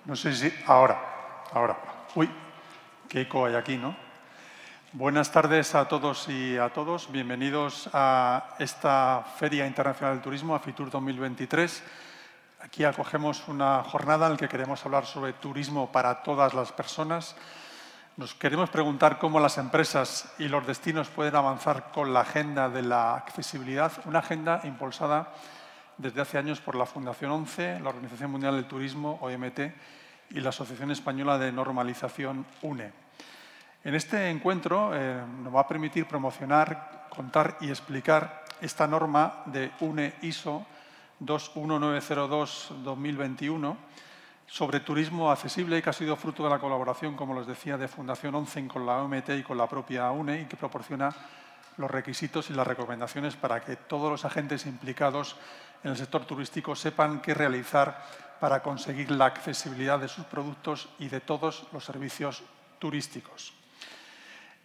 No sé si... Ahora. Uy, qué eco hay aquí, ¿no? Buenas tardes a todos y a todos. Bienvenidos a esta Feria Internacional del Turismo, a Fitur 2023. Aquí acogemos una jornada en la que queremos hablar sobre turismo para todas las personas. Nos queremos preguntar cómo las empresas y los destinos pueden avanzar con la agenda de la accesibilidad, una agenda impulsada desde hace años por la Fundación ONCE, la Organización Mundial del Turismo, OMT, y la Asociación Española de Normalización, UNE. En este encuentro nos va a permitir promocionar, contar y explicar esta norma de UNE ISO 21902-2021 sobre turismo accesible, que ha sido fruto de la colaboración, como les decía, de Fundación ONCE con la OMT y con la propia UNE, y que proporciona los requisitos y las recomendaciones para que todos los agentes implicados en el sector turístico sepan qué realizar para conseguir la accesibilidad de sus productos y de todos los servicios turísticos.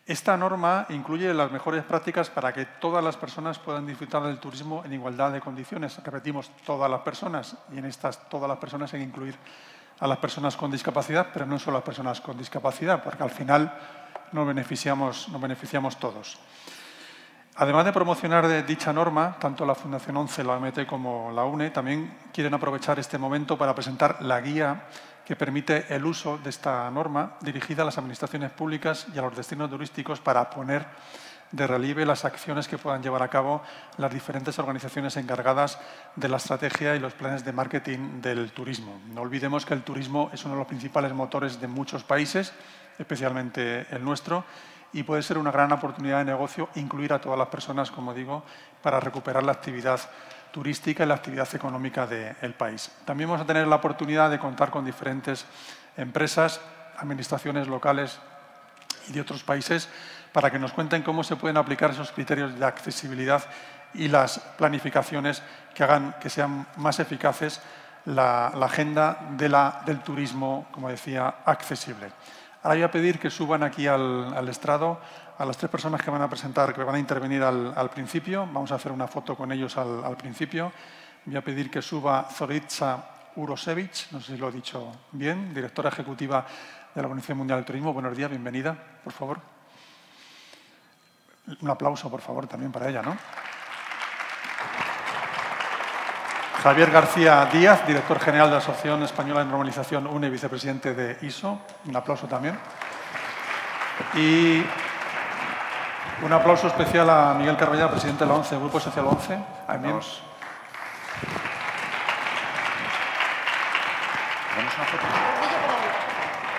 Esta norma incluye las mejores prácticas para que todas las personas puedan disfrutar del turismo en igualdad de condiciones. Repetimos, todas las personas, y en estas todas las personas hay que incluir a las personas con discapacidad, pero no solo a las personas con discapacidad, porque al final nos beneficiamos todos. Además de promocionar dicha norma, tanto la Fundación ONCE, la OMT como la UNE también quieren aprovechar este momento para presentar la guía que permite el uso de esta norma dirigida a las administraciones públicas y a los destinos turísticos para poner de relieve las acciones que puedan llevar a cabo las diferentes organizaciones encargadas de la estrategia y los planes de marketing del turismo. No olvidemos que el turismo es uno de los principales motores de muchos países, especialmente el nuestro, y puede ser una gran oportunidad de negocio incluir a todas las personas, como digo, para recuperar la actividad turística y la actividad económica del país. También vamos a tener la oportunidad de contar con diferentes empresas, administraciones locales y de otros países para que nos cuenten cómo se pueden aplicar esos criterios de accesibilidad y las planificaciones que hagan que sean más eficaces la agenda del turismo, como decía, accesible. Ahora voy a pedir que suban aquí al estrado a las tres personas que van a presentar, que van a intervenir al principio. Vamos a hacer una foto con ellos al principio. Voy a pedir que suba Zorica Urošević, no sé si lo he dicho bien, directora ejecutiva de la Organización Mundial del Turismo. Buenos días, bienvenida, por favor. Un aplauso, por favor, también para ella, ¿no? Javier García Díaz, director general de la Asociación Española de Normalización, UNE, vicepresidente de ISO. Un aplauso también. Y un aplauso especial a Miguel Carballal, presidente de la ONCE, Grupo Social ONCE. Vamos.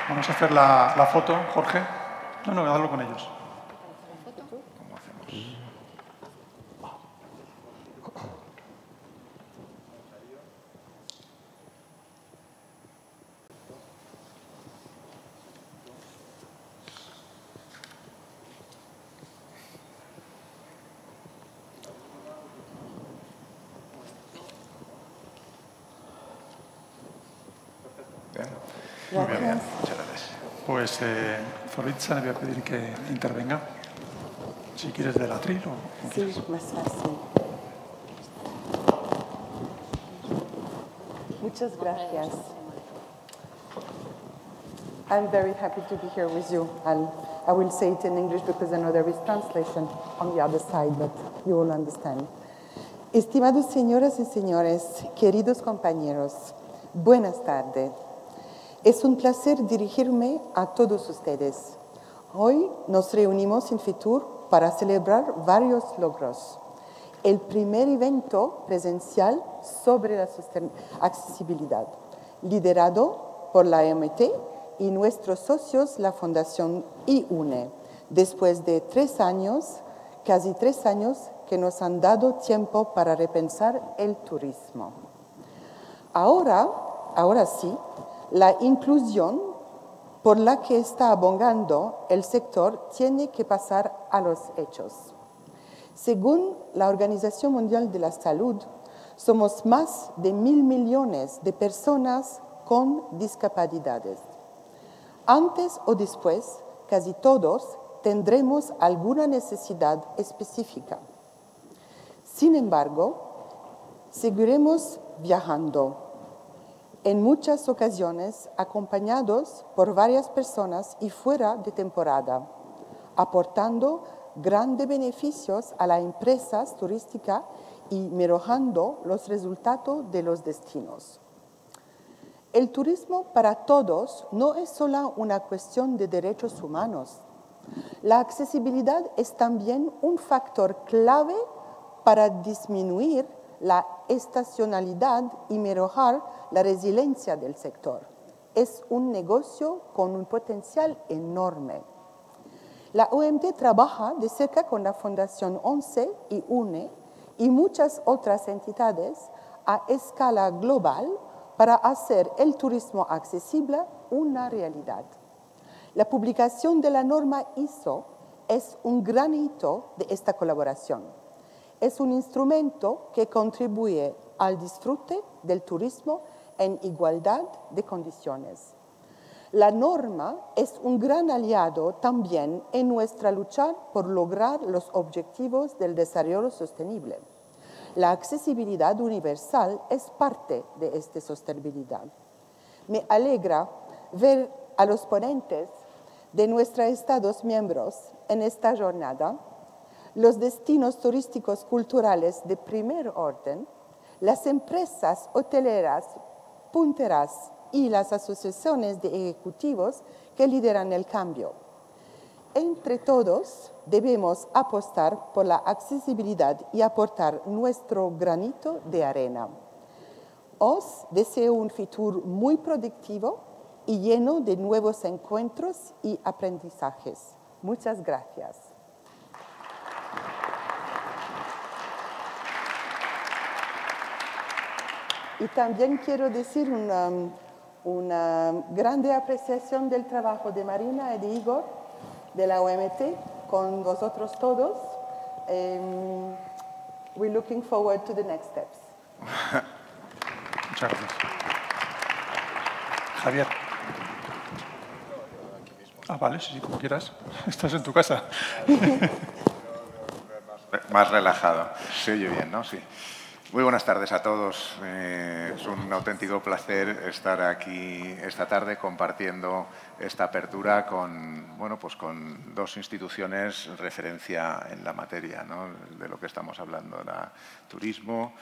Vamos a hacer la foto, Jorge. No, hazlo con ellos. ¿Cómo hacemos? Bien. Muy bien, muchas gracias. Pues Zorica, le voy a pedir que intervenga. Si quieres del atril o... Sí, más fácil. Muchas gracias. I'm very happy to be here with you. I will say it in English because I know there is translation on the other side, but you will understand. Estimados señoras y señores, queridos compañeros, buenas tardes. Es un placer dirigirme a todos ustedes. Hoy nos reunimos en Fitur para celebrar varios logros. El primer evento presencial sobre la accesibilidad, liderado por la OMT y nuestros socios, la Fundación UNE, después de 3 años, casi 3 años, que nos han dado tiempo para repensar el turismo. Ahora sí, la inclusión por la que está abogando el sector tiene que pasar a los hechos. Según la Organización Mundial de la Salud, somos más de 1.000 millones de personas con discapacidades. Antes o después, casi todos tendremos alguna necesidad específica. Sin embargo, seguiremos viajando. en muchas ocasiones acompañados por varias personas y fuera de temporada, aportando grandes beneficios a las empresas turísticas y mejorando los resultados de los destinos. El turismo para todos no es solo una cuestión de derechos humanos. La accesibilidad es también un factor clave para disminuir la estacionalidad y mejorar la resiliencia del sector. Es un negocio con un potencial enorme. La OMT trabaja de cerca con la Fundación ONCE y UNE y muchas otras entidades a escala global para hacer el turismo accesible una realidad. La publicación de la norma ISO es un gran hito de esta colaboración. Es un instrumento que contribuye al disfrute del turismo en igualdad de condiciones. La norma es un gran aliado también en nuestra lucha por lograr los objetivos del desarrollo sostenible. La accesibilidad universal es parte de esta sostenibilidad. Me alegra ver a los ponentes de nuestros Estados miembros en esta jornada, los destinos turísticos culturales de primer orden, las empresas hoteleras punteras y las asociaciones de ejecutivos que lideran el cambio. Entre todos debemos apostar por la accesibilidad y aportar nuestro granito de arena. Os deseo un futuro muy productivo y lleno de nuevos encuentros y aprendizajes. Muchas gracias. Y también quiero decir una grande apreciación del trabajo de Marina y de Igor, de la OMT, con vosotros todos. We're looking forward to the next steps. Muchas gracias. Javier. Vale, sí, como quieras. Estás en tu casa. Más relajado. Se oye bien, ¿no? Sí. Muy buenas tardes a todos. Es un auténtico placer estar aquí esta tarde compartiendo esta apertura con, bueno, pues con dos instituciones referencia en la materia, ¿no? De lo que estamos hablando, turismo,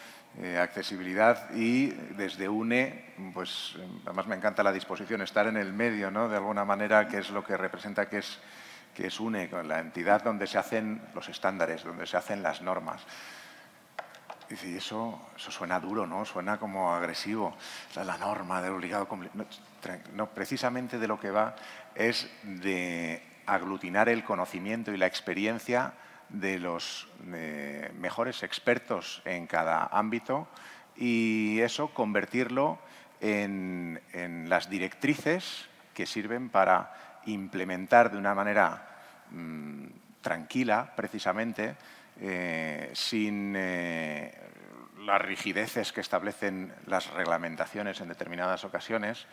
accesibilidad y desde UNE, pues además me encanta la disposición, estar en el medio, ¿no? De alguna manera, que es lo que representa que es UNE, la entidad donde se hacen los estándares, donde se hacen las normas. Y eso suena duro, ¿no? Suena como agresivo. La norma del obligado cumplimiento. No, precisamente de lo que va es de aglutinar el conocimiento y la experiencia de los mejores expertos en cada ámbito y eso convertirlo en las directrices que sirven para implementar de una manera tranquila, precisamente, sin las rigideces que establecen las reglamentaciones en determinadas ocasiones,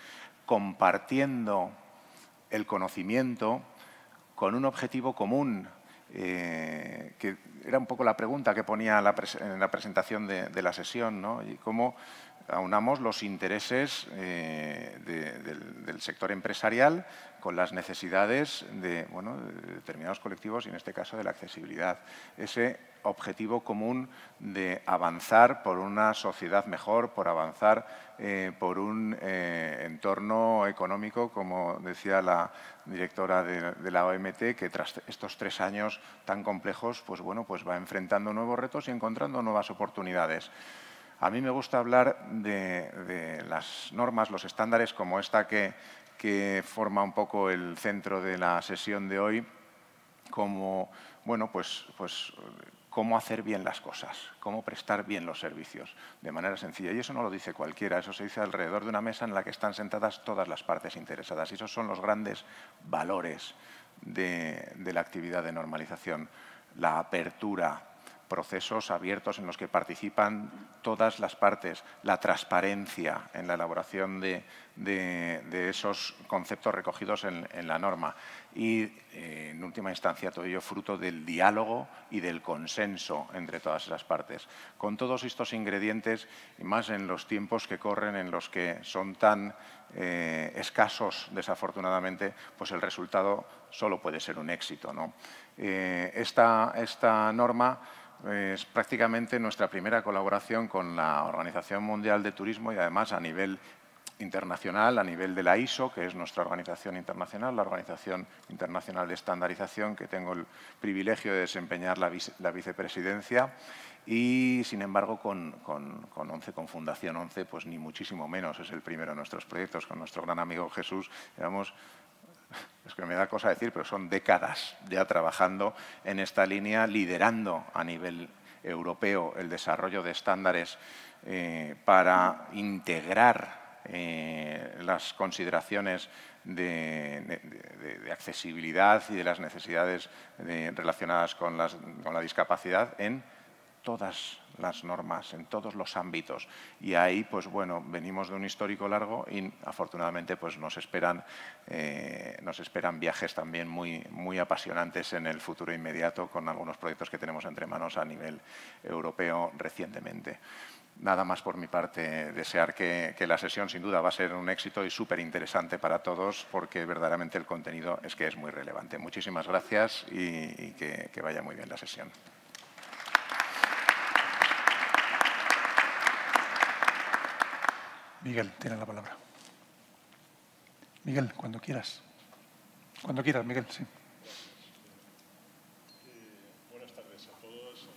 compartiendo el conocimiento con un objetivo común, que era un poco la pregunta que ponía en la presentación de la sesión, ¿no? Y cómo aunamos los intereses del sector empresarial con las necesidades de determinados colectivos y, en este caso, de la accesibilidad. Ese objetivo común de avanzar por una sociedad mejor, por avanzar por un entorno económico, como decía la directora de la OMT, que tras estos 3 años tan complejos, pues va enfrentando nuevos retos y encontrando nuevas oportunidades. A mí me gusta hablar de las normas, los estándares, como esta que forma un poco el centro de la sesión de hoy, como, cómo hacer bien las cosas, cómo prestar bien los servicios de manera sencilla. Y eso no lo dice cualquiera, eso se dice alrededor de una mesa en la que están sentadas todas las partes interesadas. Y esos son los grandes valores de la actividad de normalización. La apertura procesos abiertos en los que participan todas las partes, la transparencia en la elaboración de esos conceptos recogidos en la norma y, en última instancia, todo ello fruto del diálogo y del consenso entre todas esas partes. Con todos estos ingredientes, y más en los tiempos que corren, en los que son tan escasos, desafortunadamente, pues el resultado solo puede ser un éxito, ¿no? Esta norma es prácticamente nuestra primera colaboración con la Organización Mundial de Turismo y, además, a nivel internacional, a nivel de la ISO, que es nuestra organización internacional, la Organización Internacional de Estandarización, que tengo el privilegio de desempeñar la vicepresidencia. Y, sin embargo, con Fundación ONCE, pues ni muchísimo menos. Es el primero de nuestros proyectos. Con nuestro gran amigo Jesús, llevamos, es que me da cosa decir, pero son décadas ya trabajando en esta línea, liderando a nivel europeo el desarrollo de estándares para integrar las consideraciones de accesibilidad y de las necesidades relacionadas con la discapacidad en todas las normas, en todos los ámbitos. Y ahí, pues bueno, venimos de un histórico largo y, afortunadamente, pues nos esperan viajes también muy apasionantes en el futuro inmediato, con algunos proyectos que tenemos entre manos a nivel europeo recientemente. Nada más por mi parte, desear que la sesión sin duda va a ser un éxito y súper interesante para todos, porque verdaderamente el contenido es muy relevante. Muchísimas gracias y que vaya muy bien la sesión. Miguel, tiene la palabra. Miguel, cuando quieras. Cuando quieras, Miguel, sí. Buenas tardes a todos.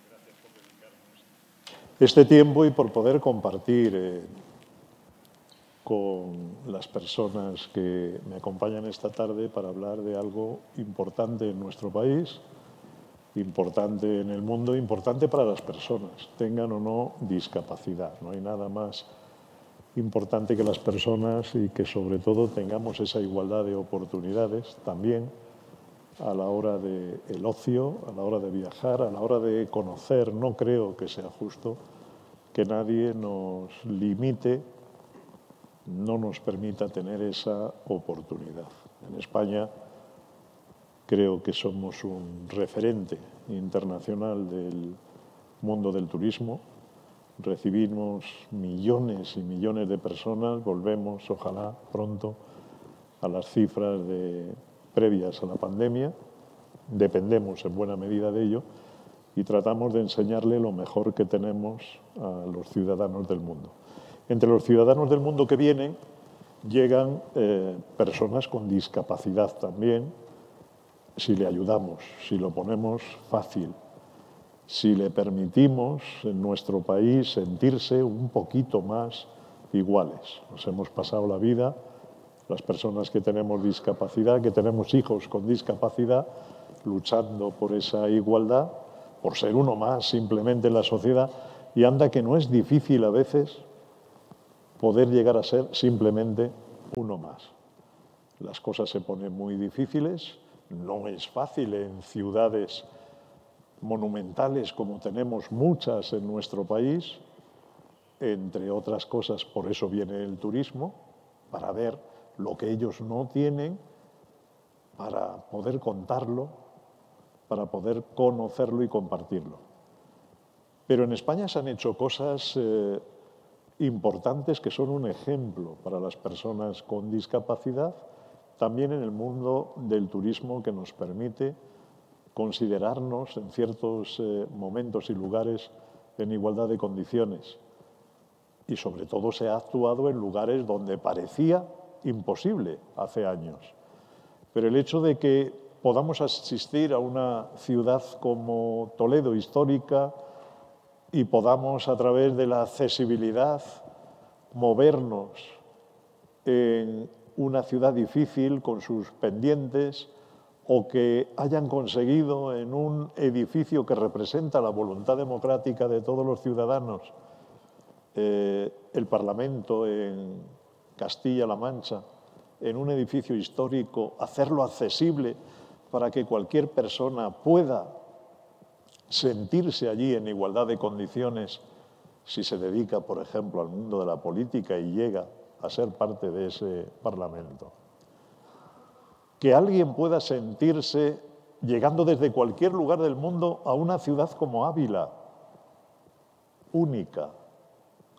Gracias por dedicarnos este tiempo y por poder compartir con las personas que me acompañan esta tarde para hablar de algo importante en nuestro país, importante en el mundo, importante para las personas, tengan o no discapacidad. No hay nada más importante que las personas y que, sobre todo, tengamos esa igualdad de oportunidades también a la hora del ocio, a la hora de viajar, a la hora de conocer. No creo que sea justo que nadie nos limite, no nos permita tener esa oportunidad. En España creo que somos un referente internacional del mundo del turismo. Recibimos millones y millones de personas, volvemos, ojalá, pronto a las cifras previas a la pandemia. Dependemos en buena medida de ello y tratamos de enseñarle lo mejor que tenemos a los ciudadanos del mundo. Entre los ciudadanos del mundo que vienen, llegan personas con discapacidad también, si le ayudamos, si lo ponemos fácil, si le permitimos en nuestro país sentirse un poquito más iguales. Nos hemos pasado la vida, las personas que tenemos discapacidad, que tenemos hijos con discapacidad, luchando por esa igualdad, por ser uno más simplemente en la sociedad, y anda que no es difícil a veces poder llegar a ser simplemente uno más. Las cosas se ponen muy difíciles, no es fácil en ciudades monumentales como tenemos muchas en nuestro país, entre otras cosas, por eso viene el turismo, para ver lo que ellos no tienen, para poder contarlo, para poder conocerlo y compartirlo. Pero en España se han hecho cosas importantes que son un ejemplo para las personas con discapacidad, también en el mundo del turismo, que nos permite considerarnos en ciertos momentos y lugares en igualdad de condiciones. Y sobre todo se ha actuado en lugares donde parecía imposible hace años. Pero el hecho de que podamos asistir a una ciudad como Toledo, histórica, y podamos, a través de la accesibilidad, movernos en una ciudad difícil con sus pendientes, o que hayan conseguido en un edificio que representa la voluntad democrática de todos los ciudadanos, el Parlamento en Castilla-La Mancha, en un edificio histórico, hacerlo accesible para que cualquier persona pueda sentirse allí en igualdad de condiciones si se dedica, por ejemplo, al mundo de la política y llega a ser parte de ese Parlamento. Que alguien pueda sentirse llegando desde cualquier lugar del mundo a una ciudad como Ávila, única,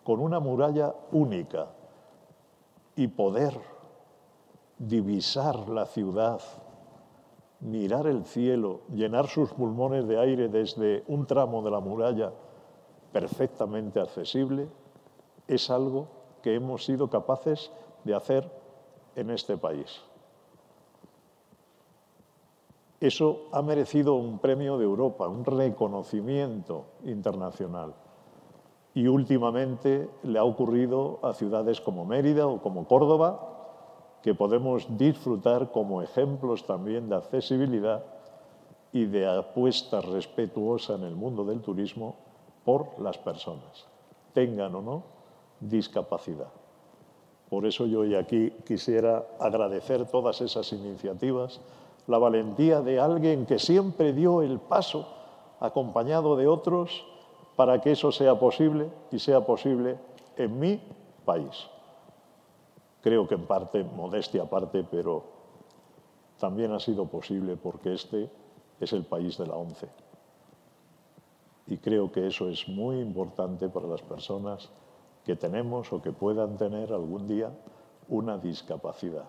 con una muralla única, y poder divisar la ciudad, mirar el cielo, llenar sus pulmones de aire desde un tramo de la muralla perfectamente accesible, es algo que hemos sido capaces de hacer en este país. Eso ha merecido un premio de Europa, un reconocimiento internacional. Y últimamente le ha ocurrido a ciudades como Mérida o como Córdoba, que podemos disfrutar como ejemplos también de accesibilidad y de apuesta respetuosa en el mundo del turismo por las personas, tengan o no discapacidad. Por eso yo hoy aquí quisiera agradecer todas esas iniciativas, la valentía de alguien que siempre dio el paso acompañado de otros para que eso sea posible y sea posible en mi país. Creo que en parte, modestia aparte, pero también ha sido posible porque este es el país de la ONCE. Y creo que eso es muy importante para las personas que tenemos o que puedan tener algún día una discapacidad.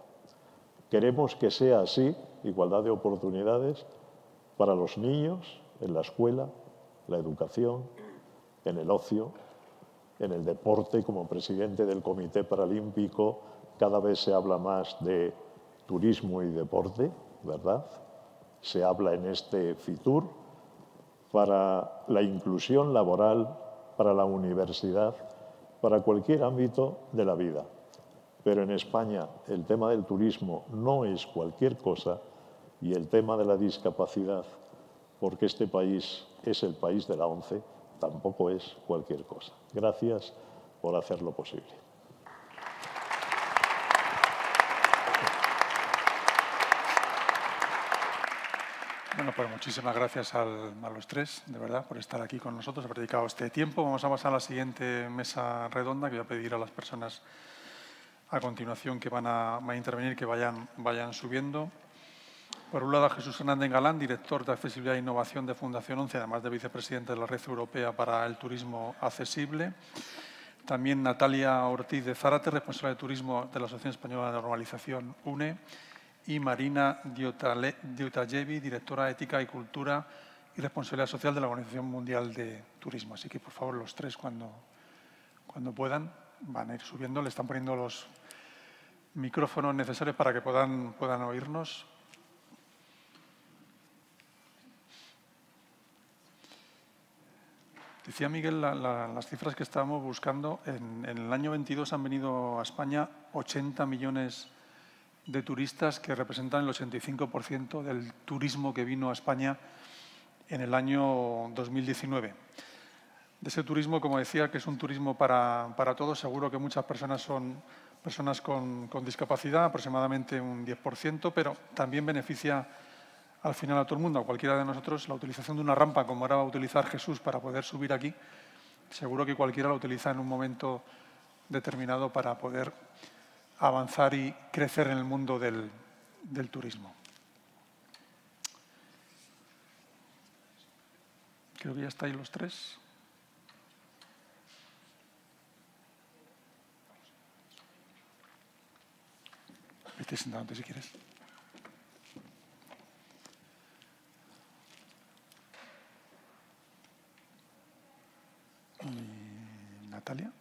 Queremos que sea así, igualdad de oportunidades, para los niños, en la escuela, la educación, en el ocio, en el deporte. Como presidente del Comité Paralímpico, cada vez se habla más de turismo y deporte, ¿verdad? Se habla en este FITUR para la inclusión laboral, para la universidad, para cualquier ámbito de la vida. Pero en España el tema del turismo no es cualquier cosa y el tema de la discapacidad, porque este país es el país de la ONCE, tampoco es cualquier cosa. Gracias por hacerlo posible. Bueno, pues muchísimas gracias a los tres, de verdad, por estar aquí con nosotros, haber dedicado este tiempo. Vamos a pasar a la siguiente mesa redonda, que voy a pedir a las personas a continuación que van a intervenir que vayan subiendo. Por un lado, a Jesús Hernández Galán, director de Accesibilidad e Innovación de Fundación ONCE, además de vicepresidente de la Red Europea para el Turismo Accesible. También Natalia Ortiz de Zárate, responsable de Turismo de la Asociación Española de Normalización, UNE. Y Marina Diutayevi, directora de Ética y Cultura y Responsabilidad Social de la Organización Mundial de Turismo. Así que, por favor, los tres, cuando puedan, van a ir subiendo. Le están poniendo los micrófonos necesarios para que puedan oírnos. Decía Miguel las cifras que estábamos buscando. En el año 22 han venido a España 80 millones de turistas, que representan el 85% del turismo que vino a España en el año 2019. De ese turismo, como decía, que es un turismo para todos, seguro que muchas personas son personas con discapacidad, aproximadamente un 10%, pero también beneficia al final a todo el mundo, a cualquiera de nosotros. La utilización de una rampa, como ahora va a utilizar Jesús para poder subir aquí, seguro que cualquiera la utiliza en un momento determinado para poder avanzar y crecer en el mundo del turismo. Creo que ya estáis los tres. Vete sentándote si quieres. Y Natalia.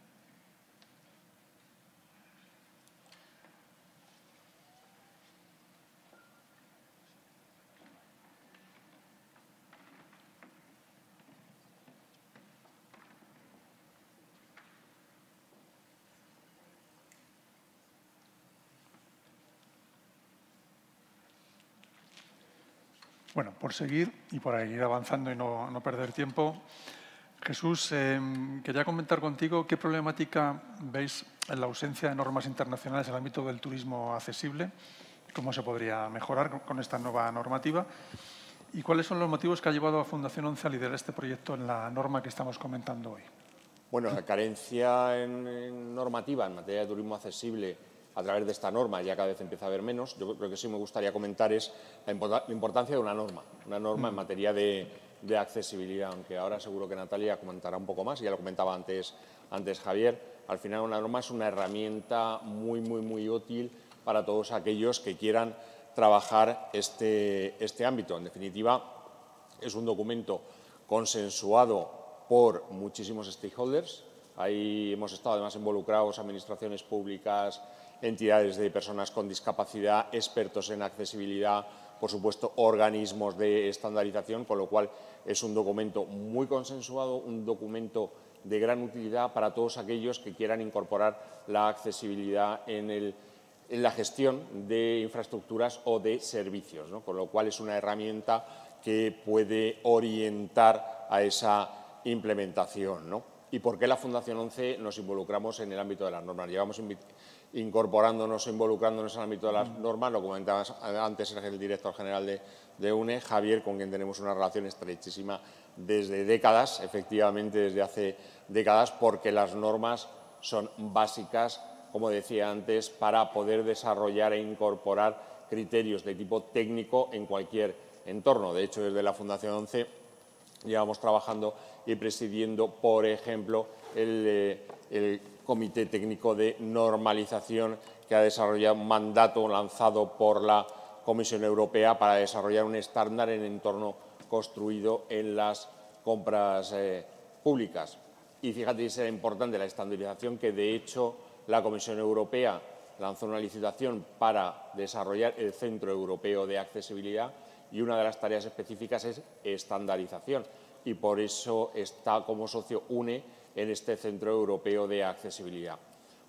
Bueno, por seguir y por ir avanzando y no perder tiempo, Jesús, quería comentar contigo qué problemática veis en la ausencia de normas internacionales en el ámbito del turismo accesible, cómo se podría mejorar con esta nueva normativa ¿Y cuáles son los motivos que ha llevado a Fundación ONCE a liderar este proyecto en la norma que estamos comentando hoy? Bueno, la carencia en normativa en materia de turismo accesible a través de esta norma ya cada vez empieza a haber menos. Yo creo que sí me gustaría comentar es la importancia de una norma en materia de accesibilidad, aunque ahora seguro que Natalia comentará un poco más, ya lo comentaba antes Javier. Al final una norma es una herramienta muy útil para todos aquellos que quieran trabajar este ámbito. En definitiva, es un documento consensuado por muchísimos stakeholders. Ahí hemos estado además involucrados administraciones públicas, entidades de personas con discapacidad, expertos en accesibilidad, por supuesto organismos de estandarización, con lo cual es un documento muy consensuado, un documento de gran utilidad para todos aquellos que quieran incorporar la accesibilidad en la gestión de infraestructuras o de servicios, ¿no? Con lo cual es una herramienta que puede orientar a esa implementación, ¿no? ¿Y por qué la Fundación ONCE nos involucramos en el ámbito de las normas? Llevamos incorporándonos e involucrándonos en el ámbito de las normas, lo comentaba antes el director general de UNE, Javier, con quien tenemos una relación estrechísima desde décadas, efectivamente desde hace décadas, porque las normas son básicas, como decía antes, para poder desarrollar e incorporar criterios de tipo técnico en cualquier entorno. De hecho, desde la Fundación ONCE llevamos trabajando y presidiendo, por ejemplo, el Comité Técnico de Normalización que ha desarrollado un mandato lanzado por la Comisión Europea para desarrollar un estándar en entorno construido en las compras públicas. Y fíjate, será importante la estandarización que, de hecho, la Comisión Europea lanzó una licitación para desarrollar el Centro Europeo de Accesibilidad y una de las tareas específicas es estandarización. Y por eso está como socio UNE en este Centro Europeo de Accesibilidad.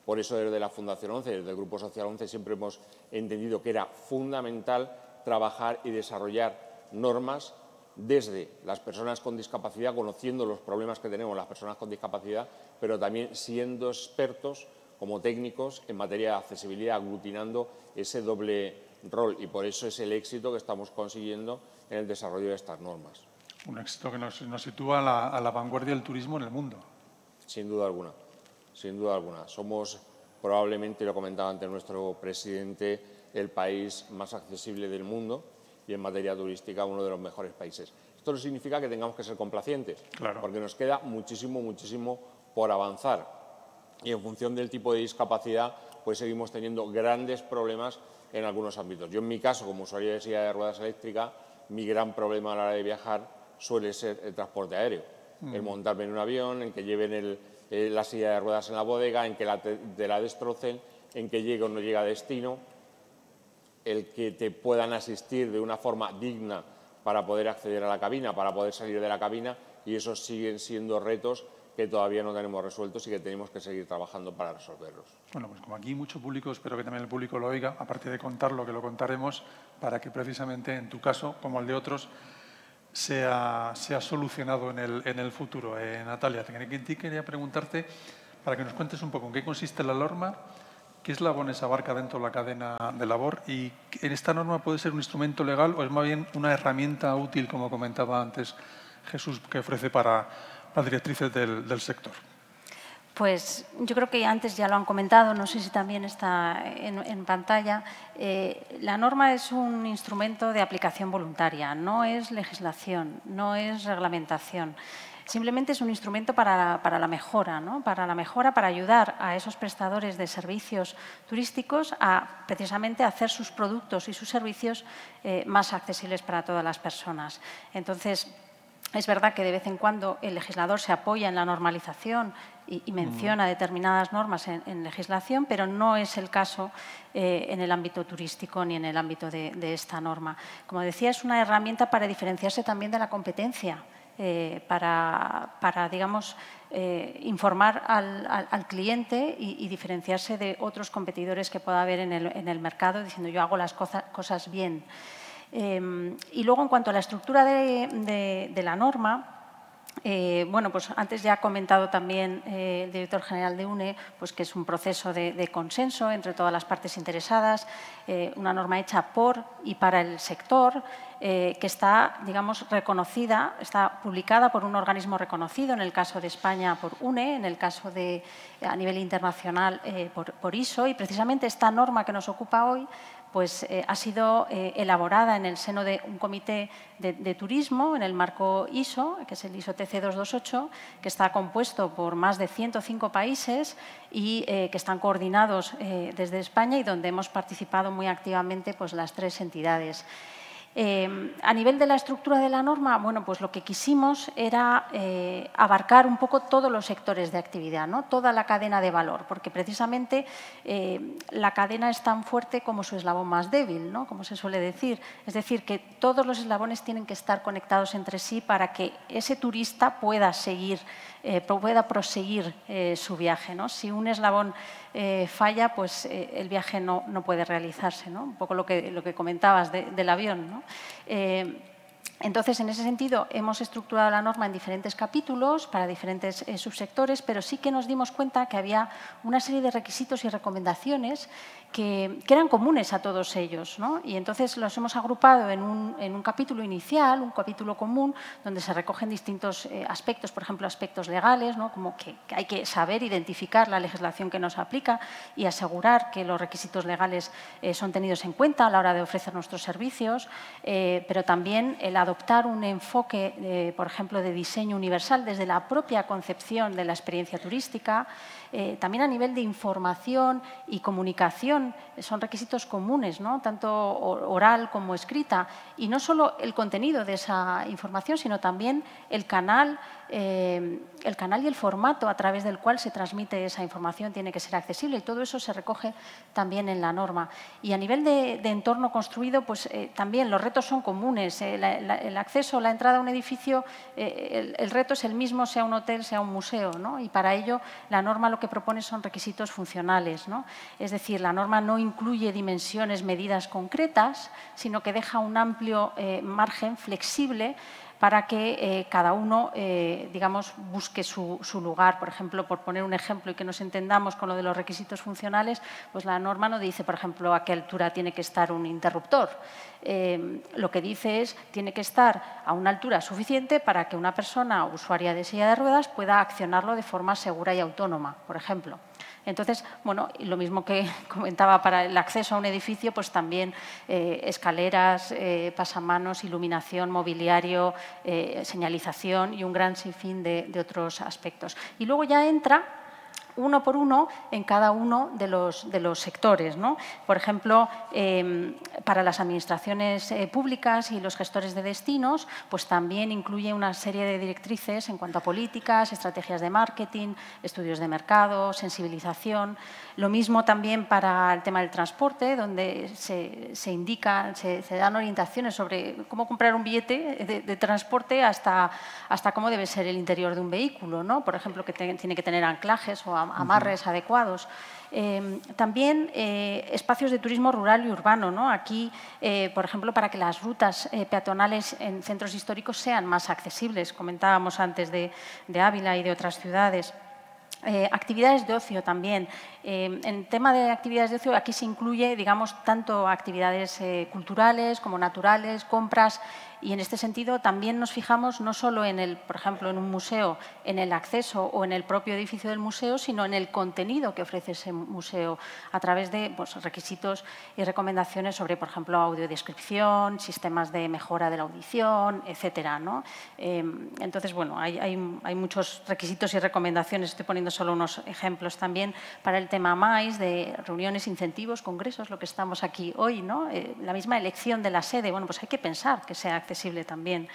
Por eso desde la Fundación ONCE, desde el Grupo Social ONCE, siempre hemos entendido que era fundamental trabajar y desarrollar normas desde las personas con discapacidad, conociendo los problemas que tenemos las personas con discapacidad, pero también siendo expertos como técnicos en materia de accesibilidad, aglutinando ese doble rol. Y por eso es el éxito que estamos consiguiendo en el desarrollo de estas normas. Un éxito que nos sitúa a la vanguardia del turismo en el mundo. Sin duda alguna, sin duda alguna. Somos probablemente, lo comentaba antes nuestro presidente, el país más accesible del mundo y en materia turística uno de los mejores países. Esto no significa que tengamos que ser complacientes, claro, porque nos queda muchísimo por avanzar. Y en función del tipo de discapacidad, pues seguimos teniendo grandes problemas en algunos ámbitos. Yo, en mi caso, como usuario de silla de ruedas eléctrica, mi gran problema a la hora de viajar suele ser el transporte aéreo. El montarme en un avión, en que lleven la silla de ruedas en la bodega, en que la destrocen, en que llegue o no llegue a destino, el que te puedan asistir de una forma digna para poder acceder a la cabina, para poder salir de la cabina, y esos siguen siendo retos que todavía no tenemos resueltos y que tenemos que seguir trabajando para resolverlos. Bueno, pues como aquí mucho público, espero que también el público lo oiga, aparte de contarlo, que lo contaremos, para que precisamente en tu caso, como el de otros, sea solucionado en el futuro. Natalia, quería preguntarte, para que nos cuentes un poco en qué consiste la norma, qué eslabones abarca dentro de la cadena de labor y en esta norma puede ser un instrumento legal o es más bien una herramienta útil, como comentaba antes Jesús, que ofrece para las directrices del sector. Pues yo creo que antes ya lo han comentado, no sé si también está en pantalla. La norma es un instrumento de aplicación voluntaria, no es legislación, no es reglamentación. Simplemente es un instrumento para la mejora, ¿no? Para ayudar a esos prestadores de servicios turísticos a precisamente hacer sus productos y sus servicios más accesibles para todas las personas. Entonces, es verdad que de vez en cuando el legislador se apoya en la normalización y menciona determinadas normas en legislación, pero no es el caso en el ámbito turístico ni en el ámbito de esta norma. Como decía, es una herramienta para diferenciarse también de la competencia, para digamos, informar al cliente y diferenciarse de otros competidores que pueda haber en el mercado, diciendo yo hago las cosas bien. Y luego, en cuanto a la estructura de la norma, Bueno, pues antes ya ha comentado también el director general de UNE pues que es un proceso de consenso entre todas las partes interesadas, una norma hecha por y para el sector, que está, digamos, reconocida, está publicada por un organismo reconocido, en el caso de España por UNE, en el caso de, a nivel internacional por ISO, y precisamente esta norma que nos ocupa hoy pues ha sido elaborada en el seno de un comité de turismo en el marco ISO, que es el ISO TC 228, que está compuesto por más de 105 países y que están coordinados desde España y donde hemos participado muy activamente pues, las 3 entidades. A nivel de la estructura de la norma, bueno, pues lo que quisimos era abarcar un poco todos los sectores de actividad, ¿no? Toda la cadena de valor, porque precisamente la cadena es tan fuerte como su eslabón más débil, ¿no? Como se suele decir. Es decir, que todos los eslabones tienen que estar conectados entre sí para que ese turista pueda proseguir su viaje, ¿no? Si un eslabón falla, pues el viaje no puede realizarse, ¿no? Un poco lo que comentabas del avión, ¿no? Entonces, en ese sentido, hemos estructurado la norma en diferentes capítulos para diferentes subsectores, pero sí que nos dimos cuenta que había una serie de requisitos y recomendaciones que eran comunes a todos ellos, ¿no? Y entonces los hemos agrupado en un capítulo inicial, un capítulo común, donde se recogen distintos aspectos, por ejemplo, aspectos legales, ¿no? Como que hay que saber identificar la legislación que nos aplica y asegurar que los requisitos legales son tenidos en cuenta a la hora de ofrecer nuestros servicios, pero también el adoptar un enfoque, por ejemplo, de diseño universal desde la propia concepción de la experiencia turística, también a nivel de información y comunicación, son requisitos comunes, ¿no? Tanto oral como escrita, y no solo el contenido de esa información, sino también el canal y el formato a través del cual se transmite esa información tiene que ser accesible, y todo eso se recoge también en la norma. Y a nivel de entorno construido, pues también los retos son comunes. El acceso, la entrada a un edificio, el reto es el mismo, sea un hotel, sea un museo, ¿no? Y para ello la norma lo que propone son requisitos funcionales, ¿no? Es decir, la norma no incluye dimensiones, medidas concretas, sino que deja un amplio margen flexible para que cada uno, digamos, busque su lugar. Por ejemplo, por poner un ejemplo y que nos entendamos con lo de los requisitos funcionales, pues la norma no dice, por ejemplo, a qué altura tiene que estar un interruptor. Lo que dice es, tiene que estar a una altura suficiente para que una persona usuaria de silla de ruedas pueda accionarlo de forma segura y autónoma, por ejemplo. Entonces, bueno, lo mismo que comentaba para el acceso a un edificio, pues también escaleras, pasamanos, iluminación, mobiliario, señalización y un gran sinfín de otros aspectos. Y luego ya entra uno por uno en cada uno de los sectores, ¿no? Por ejemplo, para las administraciones públicas y los gestores de destinos, pues también incluye una serie de directrices en cuanto a políticas, estrategias de marketing, estudios de mercado, sensibilización. Lo mismo también para el tema del transporte, donde se indican, se dan orientaciones sobre cómo comprar un billete de transporte hasta cómo debe ser el interior de un vehículo, ¿no? Por ejemplo, que tiene que tener anclajes o amarres adecuados. También espacios de turismo rural y urbano, ¿no? Aquí, por ejemplo, para que las rutas peatonales en centros históricos sean más accesibles. Comentábamos antes de Ávila y de otras ciudades. Actividades de ocio también. En tema de actividades de ocio, aquí se incluye, digamos, tanto actividades culturales como naturales, compras, y en este sentido también nos fijamos no solo por ejemplo, en un museo, en el acceso o en el propio edificio del museo, sino en el contenido que ofrece ese museo a través de requisitos y recomendaciones sobre, por ejemplo, audiodescripción, sistemas de mejora de la audición, etcétera, ¿no? Entonces, bueno, hay muchos requisitos y recomendaciones. Estoy poniendo solo unos ejemplos también para el tema MAIS, de reuniones, incentivos, congresos, lo que estamos aquí hoy, ¿no? La misma elección de la sede, bueno, pues hay que pensar que sea accesible también.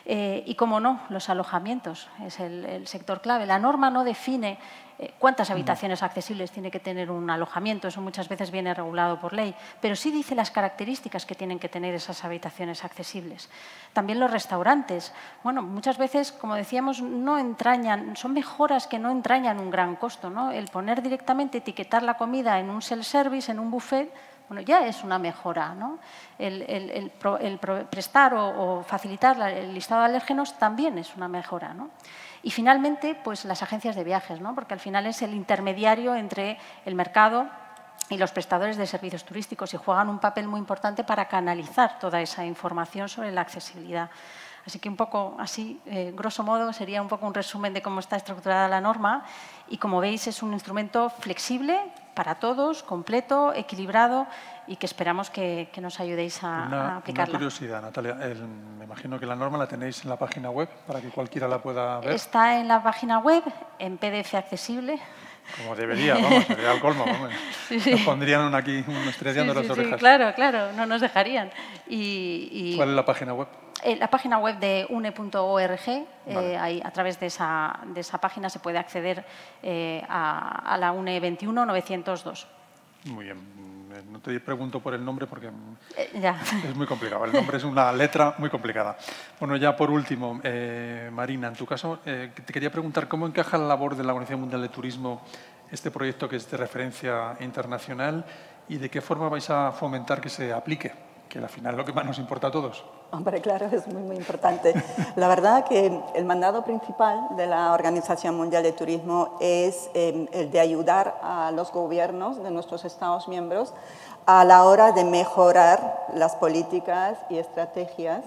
Y, como no, los alojamientos es el sector clave. La norma no define cuántas habitaciones accesibles tiene que tener un alojamiento, eso muchas veces viene regulado por ley, pero sí dice las características que tienen que tener esas habitaciones accesibles. También los restaurantes, bueno, muchas veces, como decíamos, son mejoras que no entrañan un gran costo, ¿no? El poner directamente, etiquetar la comida en un self-service, en un buffet, bueno, ya es una mejora, ¿no? El prestar o facilitar el listado de alérgenos también es una mejora, ¿no? Y finalmente, pues las agencias de viajes, ¿no? Porque al final es el intermediario entre el mercado y los prestadores de servicios turísticos y juegan un papel muy importante para canalizar toda esa información sobre la accesibilidad. Así que un poco así, grosso modo, sería un poco un resumen de cómo está estructurada la norma y como veis es un instrumento flexible para todos, completo, equilibrado y que esperamos que nos ayudéis a aplicarla. Una curiosidad, Natalia, me imagino que la norma la tenéis en la página web para que cualquiera la pueda ver. Está en la página web, en PDF accesible. Como debería, vamos, sería al colmo. Vamos. Sí, sí. Nos pondrían aquí estrellando las orejas. Sí, claro, no nos dejarían. ¿Cuál es la página web? La página web de une.org, Vale. a través de esa página se puede acceder a la UNE 21-902. Muy bien. No te pregunto por el nombre porque Ya. es muy complicado. El nombre es una letra muy complicada. Bueno, ya por último, Marina, en tu caso, te quería preguntar cómo encaja la labor de la Organización Mundial de Turismo este proyecto que es de referencia internacional y de qué forma vais a fomentar que se aplique, que al final es lo que más nos importa a todos. Hombre, claro, es muy importante. La verdad que el mandado principal de la Organización Mundial de Turismo es el de ayudar a los gobiernos de nuestros Estados miembros a la hora de mejorar las políticas y estrategias,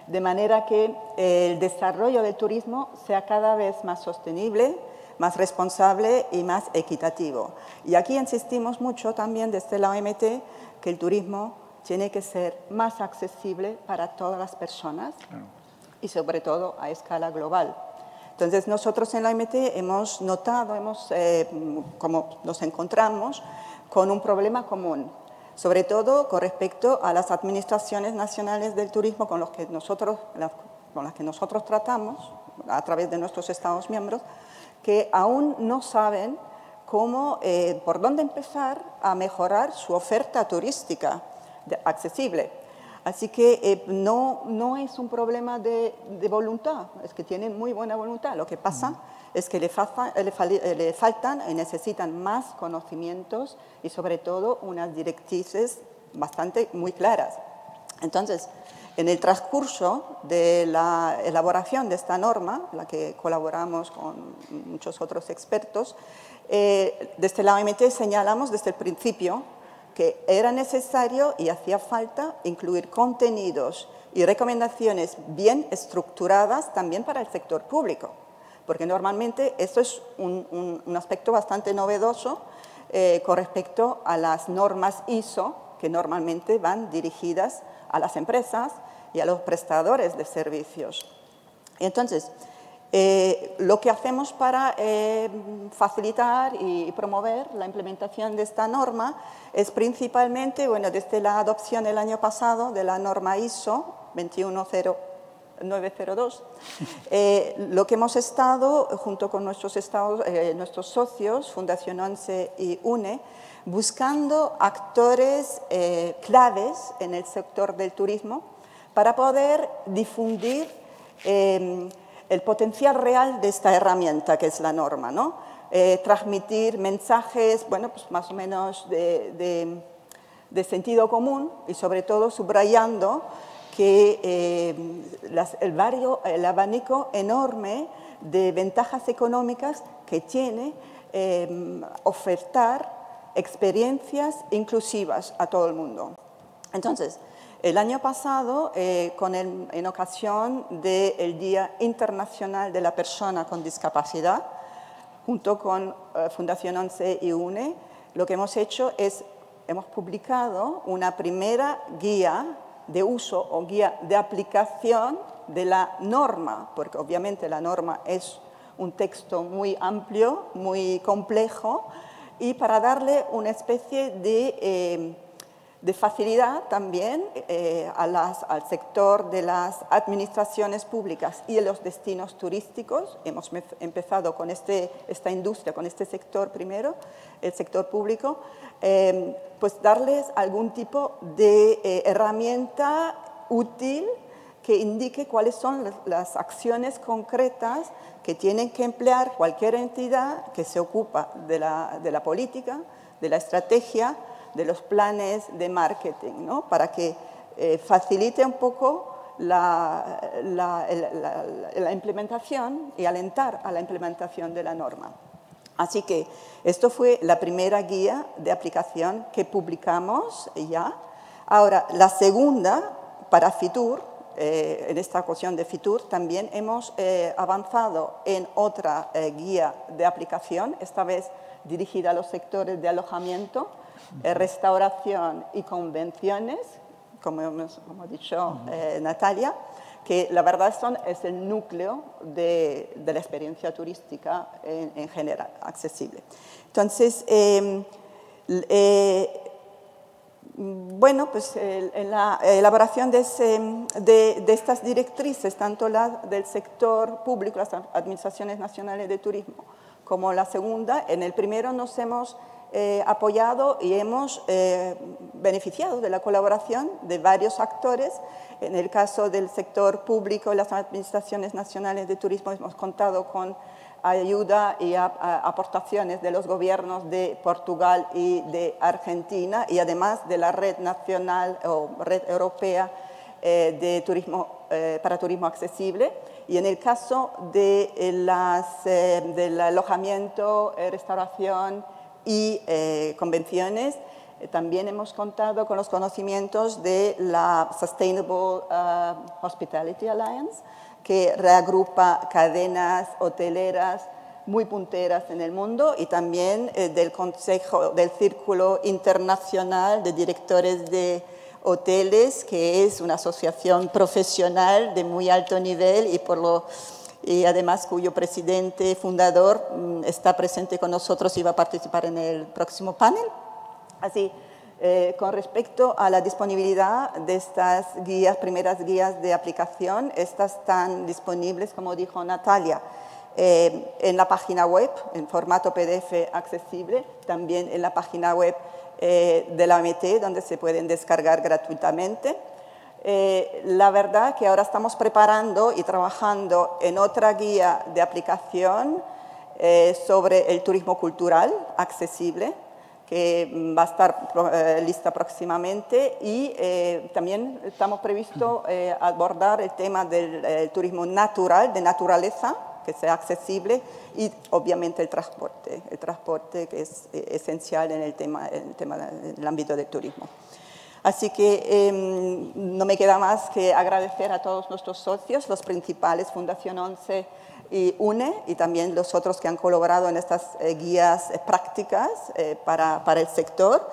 de manera que el desarrollo del turismo sea cada vez más sostenible, más responsable y más equitativo. Y aquí insistimos mucho también desde la OMT que el turismo tiene que ser más accesible para todas las personas y sobre todo a escala global. Entonces nosotros en la OMT hemos notado, como nos encontramos con un problema común, sobre todo con respecto a las administraciones nacionales del turismo con las que nosotros tratamos a través de nuestros Estados miembros, que aún no saben por dónde empezar a mejorar su oferta turística accesible. Así que no es un problema de voluntad, es que tienen muy buena voluntad. Lo que pasa es que le faltan y necesitan más conocimientos y sobre todo unas directrices muy claras. Entonces, en el transcurso de la elaboración de esta norma, en la que colaboramos con muchos otros expertos, desde la OMT señalamos desde el principio que era necesario y hacía falta incluir contenidos y recomendaciones bien estructuradas también para el sector público, porque normalmente esto es un aspecto bastante novedoso con respecto a las normas ISO, que normalmente van dirigidas a las empresas y a los prestadores de servicios. Entonces, lo que hacemos para facilitar y promover la implementación de esta norma es principalmente, desde la adopción el año pasado de la norma ISO 21902, lo que hemos estado, junto con nuestros socios, Fundación ONCE y UNE, buscando actores claves en el sector del turismo para poder difundir el potencial real de esta herramienta que es la norma, ¿no? Transmitir mensajes, pues más o menos de sentido común y sobre todo subrayando que el abanico enorme de ventajas económicas que tiene ofertar experiencias inclusivas a todo el mundo. Entonces, el año pasado, en ocasión del Día Internacional de la Persona con Discapacidad, junto con Fundación ONCE y UNE, lo que hemos hecho es, hemos publicado una primera guía de uso o guía de aplicación de la norma, porque obviamente la norma es un texto muy amplio, muy complejo, y para darle una especie de facilidad también al sector de las administraciones públicas y de los destinos turísticos. Hemos empezado con esta industria, con este sector primero, el sector público, pues darles algún tipo de herramienta útil que indique cuáles son las acciones concretas que tienen que emplear cualquier entidad que se ocupa de la política, de la estrategia, de los planes de marketing, ¿no? Para que facilite un poco la implementación y alentar a la implementación de la norma. Así que esto fue la primera guía de aplicación que publicamos ya. Ahora, la segunda, para Fitur, en esta ocasión de Fitur, también hemos avanzado en otra guía de aplicación, esta vez dirigida a los sectores de alojamiento, restauración y convenciones, como ha dicho Natalia, que la verdad es el núcleo de la experiencia turística en general, accesible. Entonces, bueno, pues en la elaboración de estas directrices, tanto la del sector público, las administraciones nacionales de turismo, como la segunda, en el primero nos hemos apoyado y hemos beneficiado de la colaboración de varios actores. En el caso del sector público y las administraciones nacionales de turismo hemos contado con ayuda y aportaciones de los gobiernos de Portugal y de Argentina y además de la red nacional o red europea de turismo, para turismo accesible. Y en el caso de del alojamiento, restauración y convenciones, también hemos contado con los conocimientos de la Sustainable Hospitality Alliance, que reagrupa cadenas hoteleras muy punteras en el mundo, y también del Círculo Internacional de Directores de Hoteles, que es una asociación profesional de muy alto nivel y además cuyo presidente fundador está presente con nosotros y va a participar en el próximo panel. Así, con respecto a la disponibilidad de estas guías, primeras guías de aplicación, estas están disponibles, como dijo Natalia, en la página web, en formato PDF accesible, también en la página web de la OMT, donde se pueden descargar gratuitamente. La verdad que ahora estamos preparando y trabajando en otra guía de aplicación sobre el turismo cultural accesible, que va a estar lista próximamente, y también estamos previsto abordar el tema del turismo natural, de naturaleza, que sea accesible, y obviamente el transporte que es esencial en el ámbito del turismo. Así que no me queda más que agradecer a todos nuestros socios, los principales, Fundación 11 y UNE, y también los otros que han colaborado en estas guías prácticas para el sector.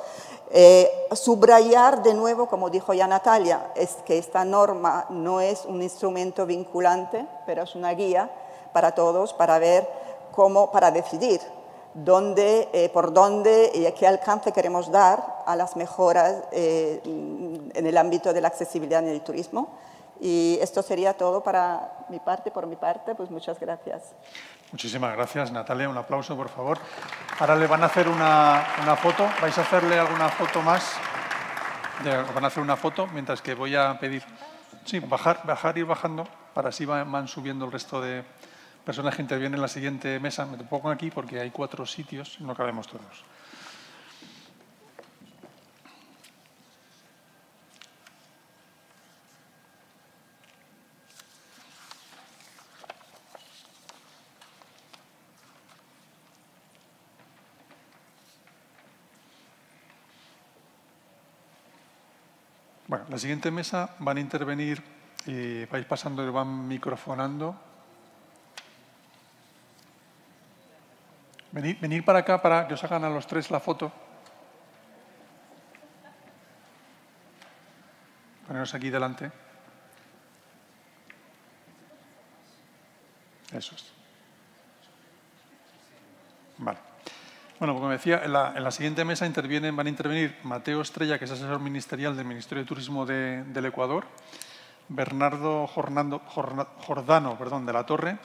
Subrayar de nuevo, como dijo ya Natalia, es que esta norma no es un instrumento vinculante, pero es una guía para todos, para ver para decidir por dónde y a qué alcance queremos dar a las mejoras en el ámbito de la accesibilidad en el turismo. Y esto sería todo por mi parte, pues muchas gracias. Muchísimas gracias, Natalia. Un aplauso, por favor. Ahora le van a hacer una foto. ¿Vais a hacerle alguna foto más? Van a hacer una foto, mientras que voy a pedir... Sí, bajar, ir bajando, para así van subiendo el resto de personas que intervienen en la siguiente mesa. Me pongo aquí porque hay 4 sitios y no cabemos todos. Bueno, la siguiente mesa van a intervenir, vais pasando y van microfonando. Venid para acá para que os hagan a los 3 la foto. Poneros aquí delante. Eso es. Vale. Bueno, como decía, en la siguiente mesa van a intervenir Mateo Estrella, que es asesor ministerial del Ministerio de Turismo del Ecuador, Bernardo Jordano de la Torre,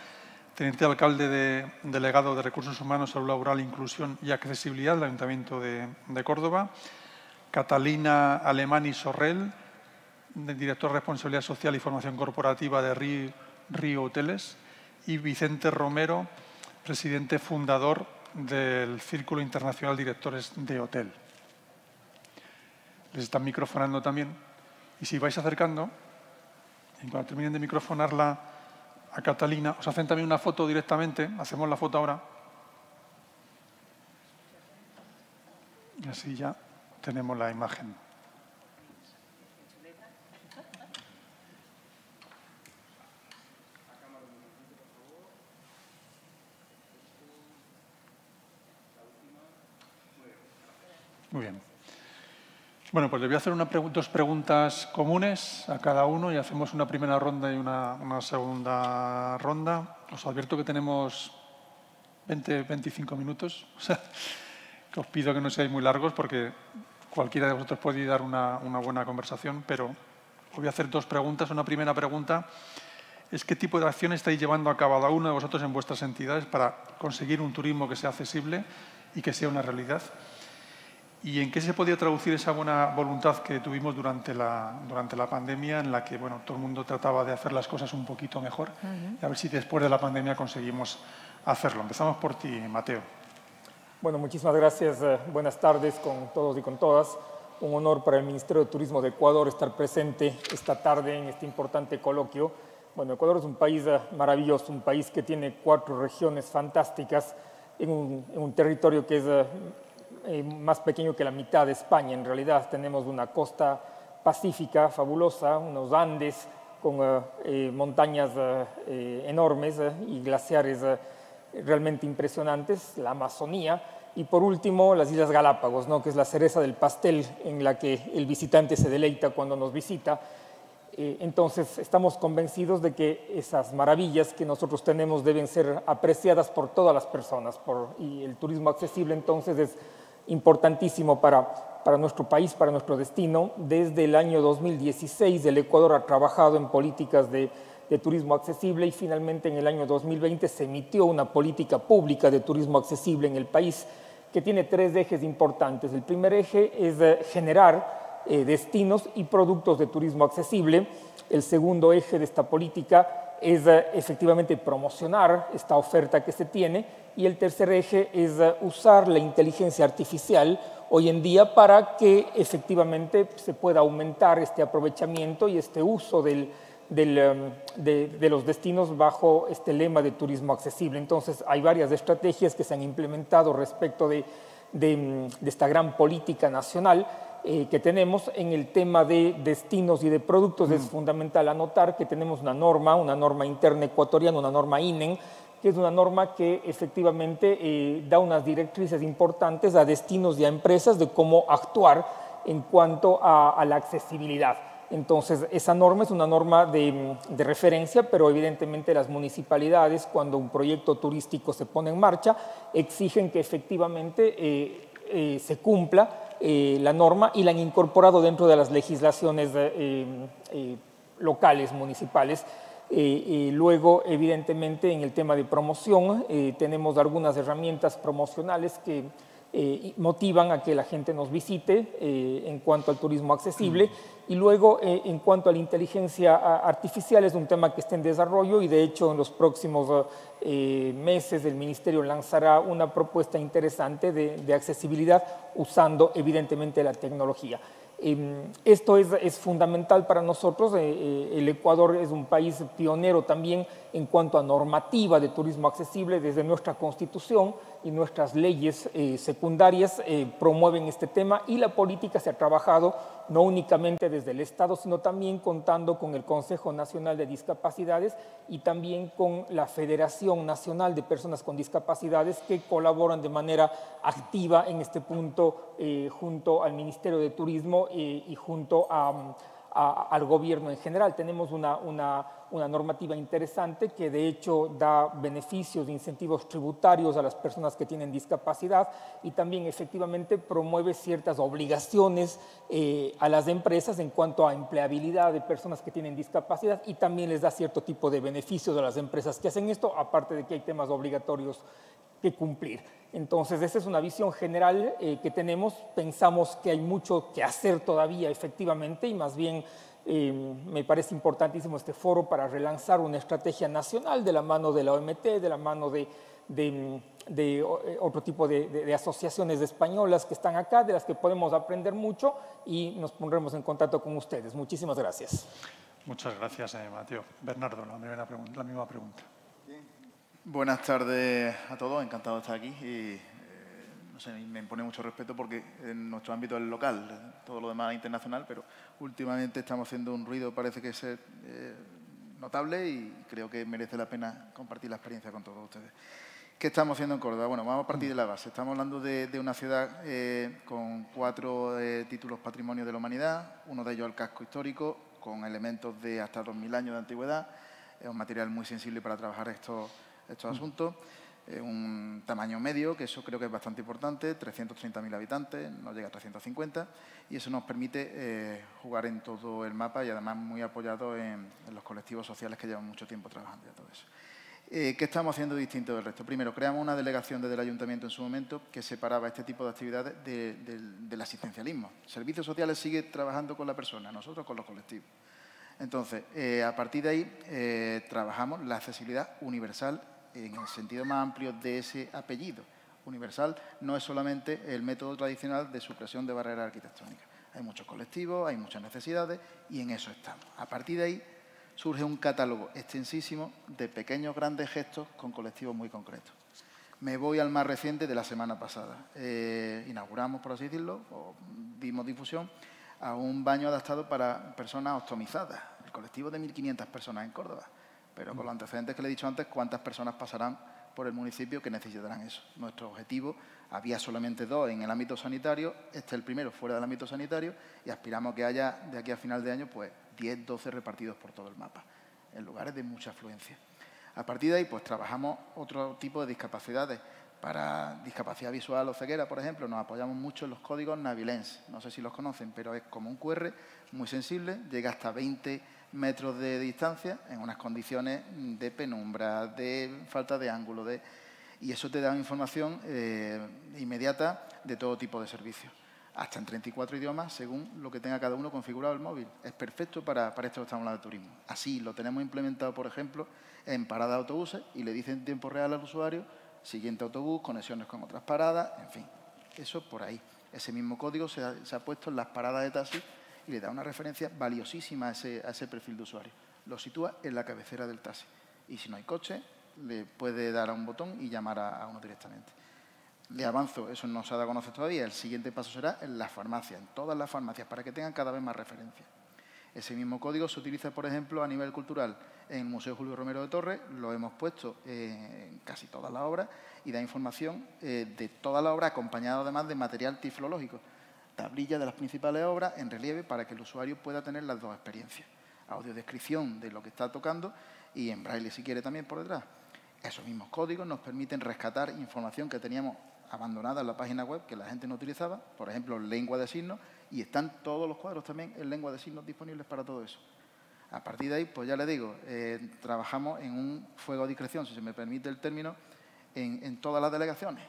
teniente alcalde delegado de Recursos Humanos, Salud Laboral, Inclusión y Accesibilidad del Ayuntamiento de Córdoba, Catalina Alemani Sorrell, director de Responsabilidad Social y Formación Corporativa de Río Hoteles, y Vicente Romero, presidente fundador del Círculo Internacional de Directores de Hotel. les están microfonando también. Y si vais acercando, y cuando terminen de microfonarla a Catalina, os hacen también una foto directamente. Hacemos la foto ahora. Y así ya tenemos la imagen. Muy bien. Bueno, pues le voy a hacer dos preguntas comunes a cada uno y hacemos una primera ronda y una segunda ronda. Os advierto que tenemos 20-25 minutos. O sea, que os pido que no seáis muy largos porque cualquiera de vosotros puede dar una buena conversación, pero os voy a hacer dos preguntas. Una primera pregunta es ¿qué tipo de acciones estáis llevando a cabo cada uno de vosotros en vuestras entidades para conseguir un turismo que sea accesible y que sea una realidad? ¿Y en qué se podía traducir esa buena voluntad que tuvimos durante la pandemia, en la que bueno, todo el mundo trataba de hacer las cosas un poquito mejor? Y a ver si después de la pandemia conseguimos hacerlo. Empezamos por ti, Mateo. Bueno, muchísimas gracias. Buenas tardes con todos y con todas. Un honor para el Ministerio de Turismo de Ecuador estar presente esta tarde en este importante coloquio. Bueno, Ecuador es un país maravilloso, un país que tiene 4 regiones fantásticas en un territorio que es más pequeño que la mitad de España. En realidad tenemos una costa pacífica fabulosa, unos Andes con montañas enormes y glaciares realmente impresionantes, la Amazonía y por último las Islas Galápagos, ¿no? Que es la cereza del pastel en la que el visitante se deleita cuando nos visita. Entonces estamos convencidos de que esas maravillas que nosotros tenemos deben ser apreciadas por todas las personas y el turismo accesible entonces es importantísimo para nuestro país, para nuestro destino. Desde el año 2016 el Ecuador ha trabajado en políticas de turismo accesible y finalmente en el año 2020 se emitió una política pública de turismo accesible en el país que tiene 3 ejes importantes. El primer eje es generar destinos y productos de turismo accesible. El segundo eje de esta política es efectivamente promocionar esta oferta que se tiene y el tercer eje es usar la inteligencia artificial hoy en día para que efectivamente se pueda aumentar este aprovechamiento y este uso de los destinos bajo este lema de turismo accesible. Entonces hay varias estrategias que se han implementado respecto de esta gran política nacional que tenemos. En el tema de destinos y de productos es fundamental anotar que tenemos una norma interna ecuatoriana, una norma INEN, que es una norma que efectivamente da unas directrices importantes a destinos y a empresas de cómo actuar en cuanto a la accesibilidad. Entonces, esa norma es una norma de referencia, pero evidentemente las municipalidades, cuando un proyecto turístico se pone en marcha, exigen que efectivamente se cumpla la norma y la han incorporado dentro de las legislaciones locales, municipales. Luego, evidentemente, en el tema de promoción, tenemos algunas herramientas promocionales que motivan a que la gente nos visite en cuanto al turismo accesible. Y luego, en cuanto a la inteligencia artificial, es un tema que está en desarrollo y, de hecho, en los próximos meses el Ministerio lanzará una propuesta interesante de accesibilidad usando, evidentemente, la tecnología. Esto es fundamental para nosotros. El Ecuador es un país pionero también en cuanto a normativa de turismo accesible. Desde nuestra Constitución y nuestras leyes secundarias promueven este tema y la política se ha trabajado no únicamente desde el Estado, sino también contando con el Consejo Nacional de Discapacidades y también con la Federación Nacional de Personas con Discapacidades que colaboran de manera activa en este punto junto al Ministerio de Turismo y junto al gobierno en general. Tenemos una normativa interesante que de hecho da beneficios, incentivos tributarios a las personas que tienen discapacidad y también efectivamente promueve ciertas obligaciones a las empresas en cuanto a empleabilidad de personas que tienen discapacidad y también les da cierto tipo de beneficios a las empresas que hacen esto, aparte de que hay temas obligatorios que cumplir. Entonces, esa es una visión general que tenemos. Pensamos que hay mucho que hacer todavía efectivamente y más bien me parece importantísimo este foro para relanzar una estrategia nacional de la mano de la OMT, de la mano de otro tipo de asociaciones españolas que están acá, de las que podemos aprender mucho, y nos pondremos en contacto con ustedes. Muchísimas gracias. Muchas gracias, Mateo. Bernardo, la misma pregunta. Buenas tardes a todos, encantado de estar aquí y no sé, me impone mucho respeto porque en nuestro ámbito es local, todo lo demás es internacional, pero últimamente estamos haciendo un ruido, parece que es notable, y creo que merece la pena compartir la experiencia con todos ustedes. ¿Qué estamos haciendo en Córdoba? Bueno, vamos a partir de la base. Estamos hablando de una ciudad con 4 títulos Patrimonio de la Humanidad, uno de ellos el casco histórico, con elementos de hasta 2000 años de antigüedad. Es un material muy sensible para trabajar estos asuntos. Un tamaño medio, que eso creo que es bastante importante, 330.000 habitantes, no llega a 350, y eso nos permite jugar en todo el mapa y además muy apoyado en los colectivos sociales que llevan mucho tiempo trabajando y todo eso. ¿Qué estamos haciendo distinto del resto? Primero, creamos una delegación desde el Ayuntamiento en su momento que separaba este tipo de actividades del asistencialismo. Servicios Sociales sigue trabajando con la persona, nosotros con los colectivos. Entonces, a partir de ahí, trabajamos la accesibilidad universal en el sentido más amplio de ese apellido. Universal no es solamente el método tradicional de supresión de barreras arquitectónicas. Hay muchos colectivos, hay muchas necesidades y en eso estamos. A partir de ahí surge un catálogo extensísimo de pequeños, grandes gestos con colectivos muy concretos. Me voy al más reciente de la semana pasada. Inauguramos, por así decirlo, o dimos difusión a un baño adaptado para personas ostomizadas. El colectivo de 1.500 personas en Córdoba. Pero con los antecedentes que le he dicho antes, ¿cuántas personas pasarán por el municipio que necesitarán eso? Nuestro objetivo, había solamente 2 en el ámbito sanitario, este es el primero fuera del ámbito sanitario, y aspiramos que haya, de aquí a final de año, pues 10, 12 repartidos por todo el mapa, en lugares de mucha afluencia. A partir de ahí, pues trabajamos otro tipo de discapacidades. Para discapacidad visual o ceguera, por ejemplo, nos apoyamos mucho en los códigos Navilens. No sé si los conocen, pero es como un QR muy sensible, llega hasta 20 metros de distancia en unas condiciones de penumbra, de falta de ángulo, y eso te da información inmediata de todo tipo de servicios, hasta en 34 idiomas según lo que tenga cada uno configurado el móvil. Es perfecto para esto que estamos hablando de turismo. Así lo tenemos implementado, por ejemplo, en paradas de autobuses y le dicen en tiempo real al usuario siguiente autobús, conexiones con otras paradas, en fin, eso por ahí. Ese mismo código se ha puesto en las paradas de taxi y le da una referencia valiosísima a ese perfil de usuario. Lo sitúa en la cabecera del taxi. Y si no hay coche, le puede dar a un botón y llamar a uno directamente. Le avanzo, eso no se ha dado a conocer todavía, el siguiente paso será en las farmacias, en todas las farmacias, para que tengan cada vez más referencia. Ese mismo código se utiliza, por ejemplo, a nivel cultural en el Museo Julio Romero de Torres, lo hemos puesto en casi todas las obras y da información de toda la obra acompañado además de material tiflológico, tablilla de las principales obras en relieve para que el usuario pueda tener las dos experiencias. Audiodescripción de lo que está tocando y en braille si quiere también por detrás. Esos mismos códigos nos permiten rescatar información que teníamos abandonada en la página web que la gente no utilizaba, por ejemplo, lengua de signos, y están todos los cuadros también en lengua de signos disponibles para todo eso. A partir de ahí, pues ya le digo, trabajamos en un fuego a discreción, si se me permite el término, en todas las delegaciones.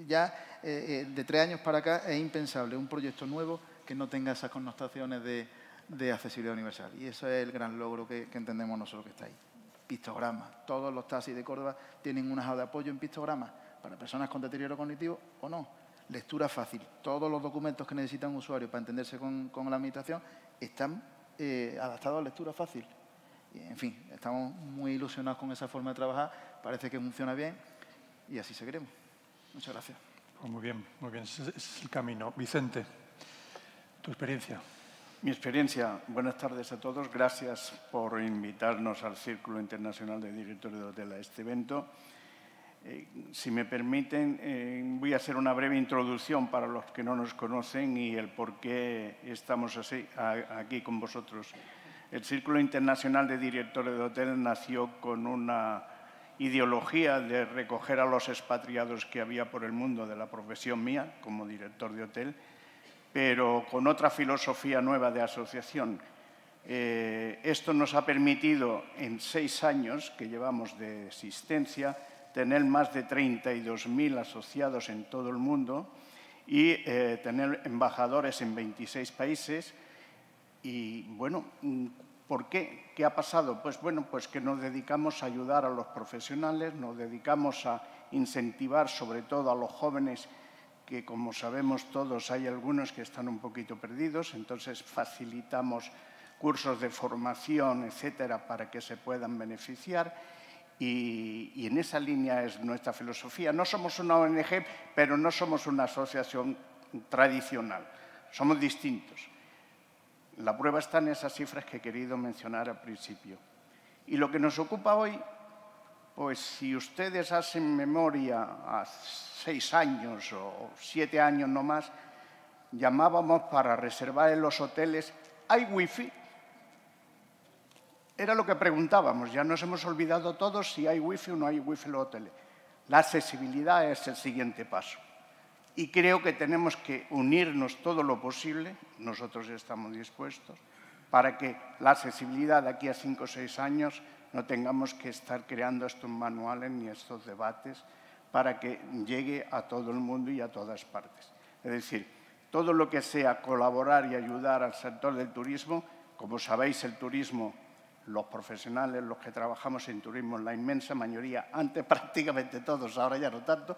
De 3 años para acá es impensable un proyecto nuevo que no tenga esas connotaciones de accesibilidad universal. Y eso es el gran logro que entendemos nosotros que está ahí. Pictogramas. Todos los taxis de Córdoba tienen una hoja de apoyo en pictogramas para personas con deterioro cognitivo o no. Lectura fácil. Todos los documentos que necesita un usuario para entenderse con la administración están adaptados a lectura fácil. Y, en fin, estamos muy ilusionados con esa forma de trabajar. Parece que funciona bien y así seguiremos. Muchas gracias. Pues muy bien, muy bien. Ese es el camino. Vicente, tu experiencia. Mi experiencia. Buenas tardes a todos. Gracias por invitarnos al Círculo Internacional de Directores de Hotel a este evento. Si me permiten, voy a hacer una breve introducción para los que no nos conocen y el por qué estamos aquí con vosotros. El Círculo Internacional de Directores de Hotel nació con una ideología de recoger a los expatriados que había por el mundo de la profesión mía como director de hotel, pero con otra filosofía nueva de asociación. Esto nos ha permitido, en 6 años que llevamos de existencia, tener más de 32.000 asociados en todo el mundo y tener embajadores en 26 países. Y, bueno, ¿Por qué? ¿Qué ha pasado? Pues bueno, pues que nos dedicamos a ayudar a los profesionales, nos dedicamos a incentivar sobre todo a los jóvenes, que como sabemos todos hay algunos que están un poquito perdidos, entonces facilitamos cursos de formación, etcétera, para que se puedan beneficiar. Y en esa línea es nuestra filosofía. No somos una ONG, pero no somos una asociación tradicional. Somos distintos. La prueba está en esas cifras que he querido mencionar al principio. Y lo que nos ocupa hoy, pues si ustedes hacen memoria a 6 años o 7 años no más, llamábamos para reservar en los hoteles, ¿hay wifi? Era lo que preguntábamos, ya nos hemos olvidado todos si hay wifi o no hay wifi en los hoteles. La accesibilidad es el siguiente paso. Y creo que tenemos que unirnos todo lo posible, nosotros estamos dispuestos, para que la accesibilidad de aquí a 5 o 6 años no tengamos que estar creando estos manuales ni estos debates para que llegue a todo el mundo y a todas partes. Es decir, todo lo que sea colaborar y ayudar al sector del turismo, como sabéis, el turismo, los profesionales, los que trabajamos en turismo, la inmensa mayoría, antes prácticamente todos, ahora ya no tanto,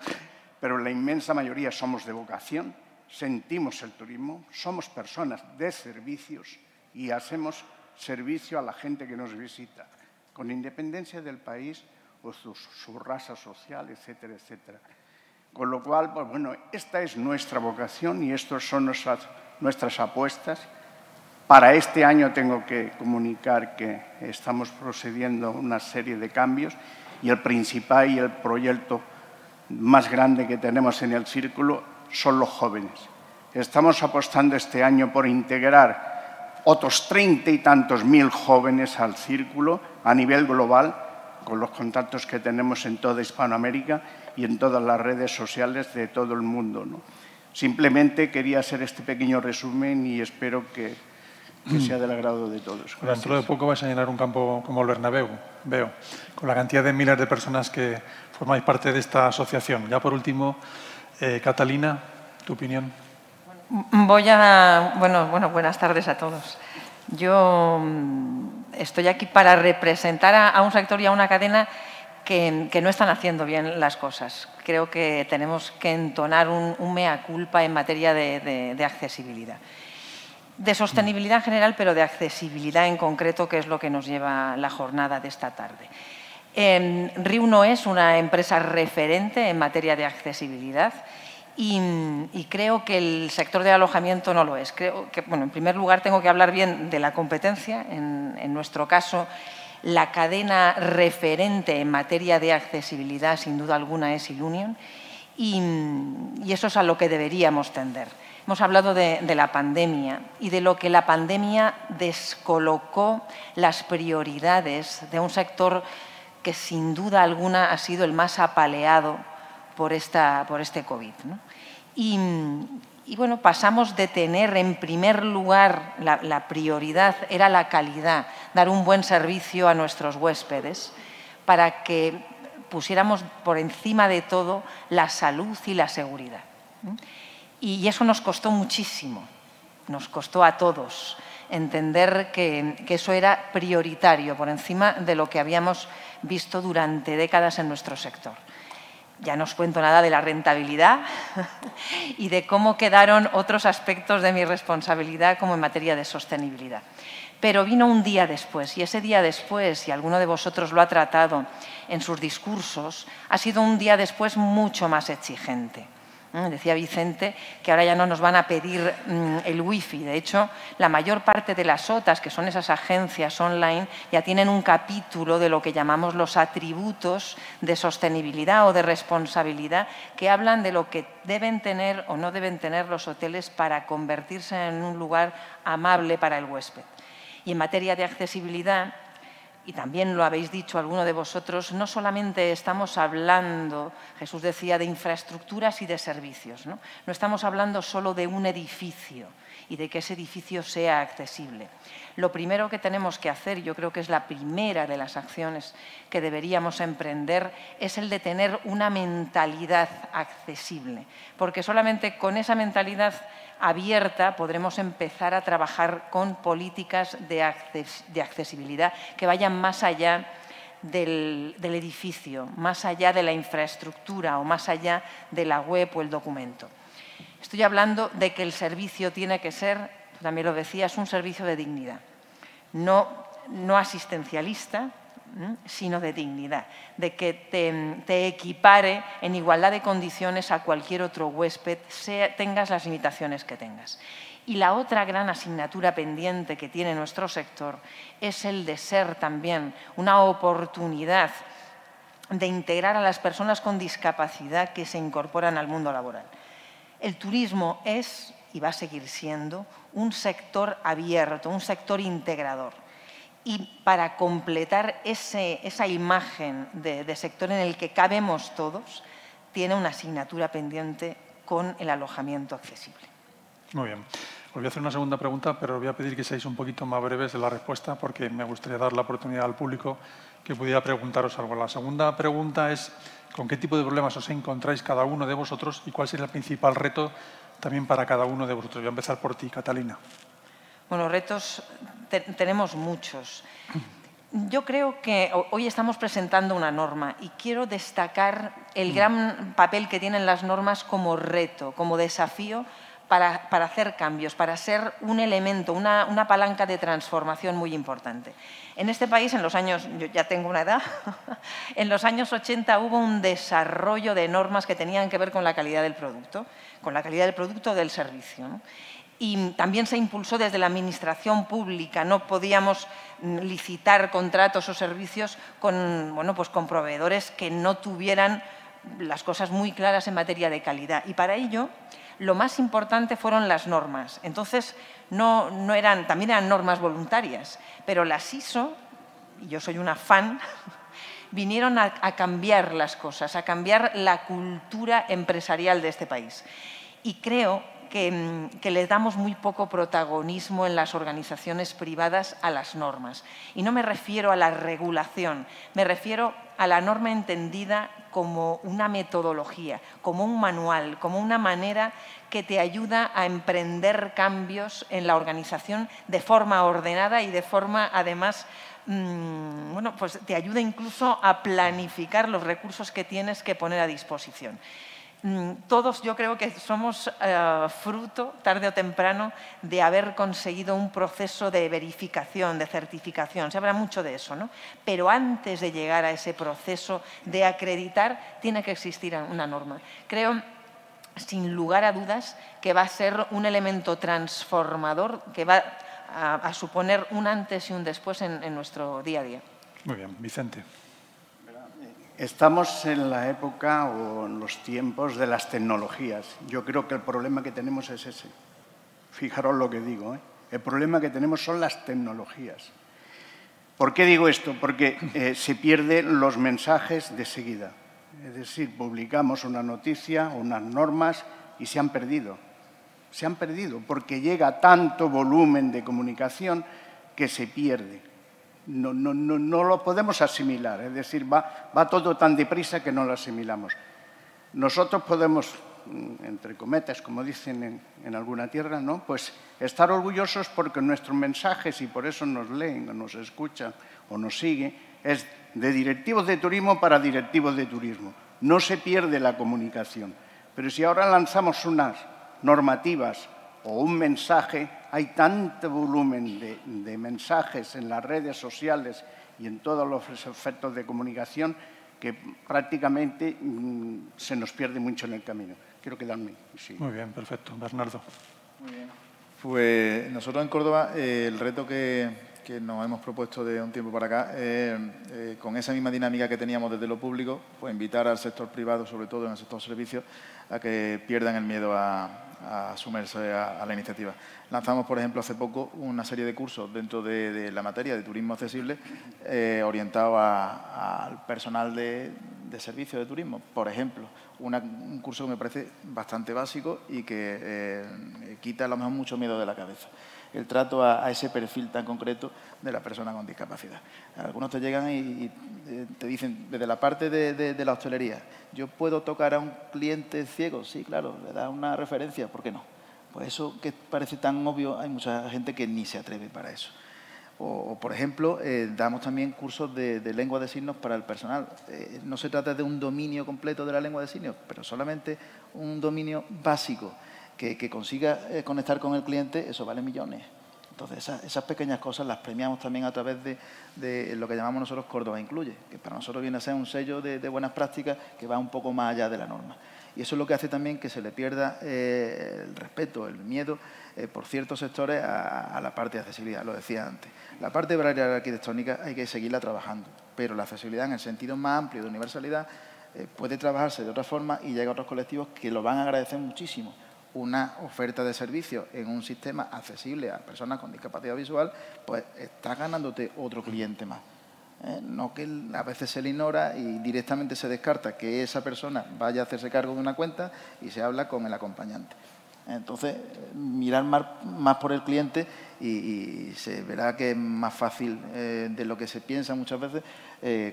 pero la inmensa mayoría somos de vocación, sentimos el turismo, somos personas de servicios y hacemos servicio a la gente que nos visita, con independencia del país o su raza social, etcétera, etcétera. Con lo cual, pues bueno, esta es nuestra vocación y estas son nuestras apuestas. Para este año tengo que comunicar que estamos procediendo a una serie de cambios y el principal y el proyecto más grande que tenemos en el círculo son los jóvenes. Estamos apostando este año por integrar otros 30 y tantos mil jóvenes al círculo a nivel global, con los contactos que tenemos en toda Hispanoamérica y en todas las redes sociales de todo el mundo, ¿no? Simplemente quería hacer este pequeño resumen y espero que sea del agrado de todos. Gracias. Dentro de poco vais a llenar un campo como el Bernabéu, veo, con la cantidad de miles de personas que formáis parte de esta asociación. Ya por último, Catalina, tu opinión. Buenas tardes a todos. Yo estoy aquí para representar a un sector y a una cadena que no están haciendo bien las cosas. Creo que tenemos que entonar un mea culpa en materia de accesibilidad. De sostenibilidad en general, pero de accesibilidad en concreto, que es lo que nos lleva la jornada de esta tarde. RIU no es una empresa referente en materia de accesibilidad y creo que el sector de alojamiento no lo es. Creo que, bueno, en primer lugar tengo que hablar bien de la competencia. En nuestro caso, la cadena referente en materia de accesibilidad, sin duda alguna, es Ilunion y eso es a lo que deberíamos tender. Hemos hablado de la pandemia y de lo que la pandemia descolocó las prioridades de un sector que sin duda alguna ha sido el más apaleado por este COVID, ¿no? Y bueno, pasamos de tener en primer lugar la prioridad era la calidad, dar un buen servicio a nuestros huéspedes, para que pusiéramos por encima de todo la salud y la seguridad. Y eso nos costó muchísimo, nos costó a todos entender que eso era prioritario por encima de lo que habíamos visto durante décadas en nuestro sector. Ya no os cuento nada de la rentabilidad y de cómo quedaron otros aspectos de mi responsabilidad como en materia de sostenibilidad. Pero vino un día después y ese día después, y alguno de vosotros lo ha tratado en sus discursos, ha sido un día después mucho más exigente. Decía Vicente que ahora ya no nos van a pedir el wifi. De hecho, la mayor parte de las OTAs, que son esas agencias online, ya tienen un capítulo de lo que llamamos los atributos de sostenibilidad o de responsabilidad, que hablan de lo que deben tener o no deben tener los hoteles para convertirse en un lugar amable para el huésped. Y en materia de accesibilidad, y también lo habéis dicho alguno de vosotros, no solamente estamos hablando, Jesús decía, de infraestructuras y de servicios, ¿no? No estamos hablando solo de un edificio y de que ese edificio sea accesible. Lo primero que tenemos que hacer, yo creo que es la primera de las acciones que deberíamos emprender, es el de tener una mentalidad accesible, porque solamente con esa mentalidad abierta podremos empezar a trabajar con políticas de accesibilidad que vayan más allá del edificio, más allá de la infraestructura o más allá de la web o el documento. Estoy hablando de que el servicio tiene que ser, tú también lo decías, un servicio de dignidad, no asistencialista, sino de dignidad, de que te equipare en igualdad de condiciones a cualquier otro huésped, tengas las limitaciones que tengas. Y la otra gran asignatura pendiente que tiene nuestro sector es el de ser también una oportunidad de integrar a las personas con discapacidad que se incorporan al mundo laboral. El turismo es, y va a seguir siendo, un sector abierto, un sector integrador. Y para completar esa imagen de sector en el que cabemos todos, tiene una asignatura pendiente con el alojamiento accesible. Muy bien. Os voy a hacer una segunda pregunta, pero os voy a pedir que seáis un poquito más breves de la respuesta porque me gustaría dar la oportunidad al público que pudiera preguntaros algo. La segunda pregunta es ¿con qué tipo de problemas os encontráis cada uno de vosotros y cuál sería el principal reto también para cada uno de vosotros? Voy a empezar por ti, Catalina. Bueno, retos tenemos muchos. Yo creo que hoy estamos presentando una norma y quiero destacar el gran papel que tienen las normas como reto, como desafío para hacer cambios, para ser un elemento, una palanca de transformación muy importante. En este país, en los años, yo ya tengo una edad, en los años 80 hubo un desarrollo de normas que tenían que ver con la calidad del producto, o del servicio, ¿no? Y también se impulsó desde la administración pública. No podíamos licitar contratos o servicios con proveedores que no tuvieran las cosas muy claras en materia de calidad. Y para ello, lo más importante fueron las normas. Entonces, también eran normas voluntarias, pero las ISO, y yo soy una fan, vinieron a cambiar las cosas, a cambiar la cultura empresarial de este país. Y creo que le damos muy poco protagonismo en las organizaciones privadas a las normas. Y no me refiero a la regulación, me refiero a la norma entendida como una metodología, como un manual, como una manera que te ayuda a emprender cambios en la organización de forma ordenada y de forma, además, pues te ayuda incluso a planificar los recursos que tienes que poner a disposición. Todos yo creo que somos fruto, tarde o temprano, de haber conseguido un proceso de verificación, de certificación. Se habla mucho de eso, ¿no? Pero antes de llegar a ese proceso de acreditar, tiene que existir una norma. Creo, sin lugar a dudas, que va a ser un elemento transformador que va a suponer un antes y un después en nuestro día a día. Muy bien. Vicente. Estamos en la época o en los tiempos de las tecnologías. Yo creo que el problema que tenemos es ese. Fijaros lo que digo, ¿eh? El problema que tenemos son las tecnologías. ¿Por qué digo esto? Porque se pierden los mensajes de seguida. Es decir, publicamos una noticia, unas normas y se han perdido. Se han perdido porque llega tanto volumen de comunicación que se pierde. No lo podemos asimilar, es decir, va todo tan deprisa que no lo asimilamos. Nosotros podemos, entre cometas, como dicen en alguna tierra, ¿no? Pues estar orgullosos porque nuestros mensajes, y por eso nos leen, o nos escuchan o nos siguen, es de directivos de turismo para directivos de turismo. No se pierde la comunicación. Pero si ahora lanzamos unas normativas o un mensaje, hay tanto volumen de mensajes en las redes sociales y en todos los efectos de comunicación que prácticamente se nos pierde mucho en el camino. Quiero quedarme. Sí. Muy bien, perfecto. Bernardo. Muy bien. Pues nosotros en Córdoba el reto que nos hemos propuesto de un tiempo para acá, con esa misma dinámica que teníamos desde lo público, pues invitar al sector privado, sobre todo en el sector servicios, a que pierdan el miedo a sumarse a la iniciativa. Lanzamos, por ejemplo, hace poco una serie de cursos dentro de la materia de turismo accesible orientado al personal de servicio de turismo. Por ejemplo, un curso que me parece bastante básico y que quita a lo mejor mucho miedo de la cabeza. El trato a ese perfil tan concreto de la persona con discapacidad. Algunos te llegan y te dicen, desde la parte de la hostelería, ¿yo puedo tocar a un cliente ciego? Sí, claro, le das una referencia, ¿por qué no? Pues eso que parece tan obvio, hay mucha gente que ni se atreve para eso. O por ejemplo, damos también cursos de lengua de signos para el personal. No se trata de un dominio completo de la lengua de signos, pero solamente un dominio básico que consiga conectar con el cliente, eso vale millones. Entonces, esas pequeñas cosas las premiamos también a través de lo que llamamos nosotros Córdoba Incluye, que para nosotros viene a ser un sello de buenas prácticas que va un poco más allá de la norma. Y eso es lo que hace también que se le pierda el respeto, el miedo por ciertos sectores a la parte de accesibilidad, lo decía antes. La parte de barrera arquitectónica hay que seguirla trabajando, pero la accesibilidad en el sentido más amplio de universalidad puede trabajarse de otra forma y llega a otros colectivos que lo van a agradecer muchísimo. Una oferta de servicios en un sistema accesible a personas con discapacidad visual, pues está ganándote otro cliente más. No que a veces se le ignora y directamente se descarta que esa persona vaya a hacerse cargo de una cuenta y se habla con el acompañante. Entonces, mirar más por el cliente y se verá que es más fácil de lo que se piensa muchas veces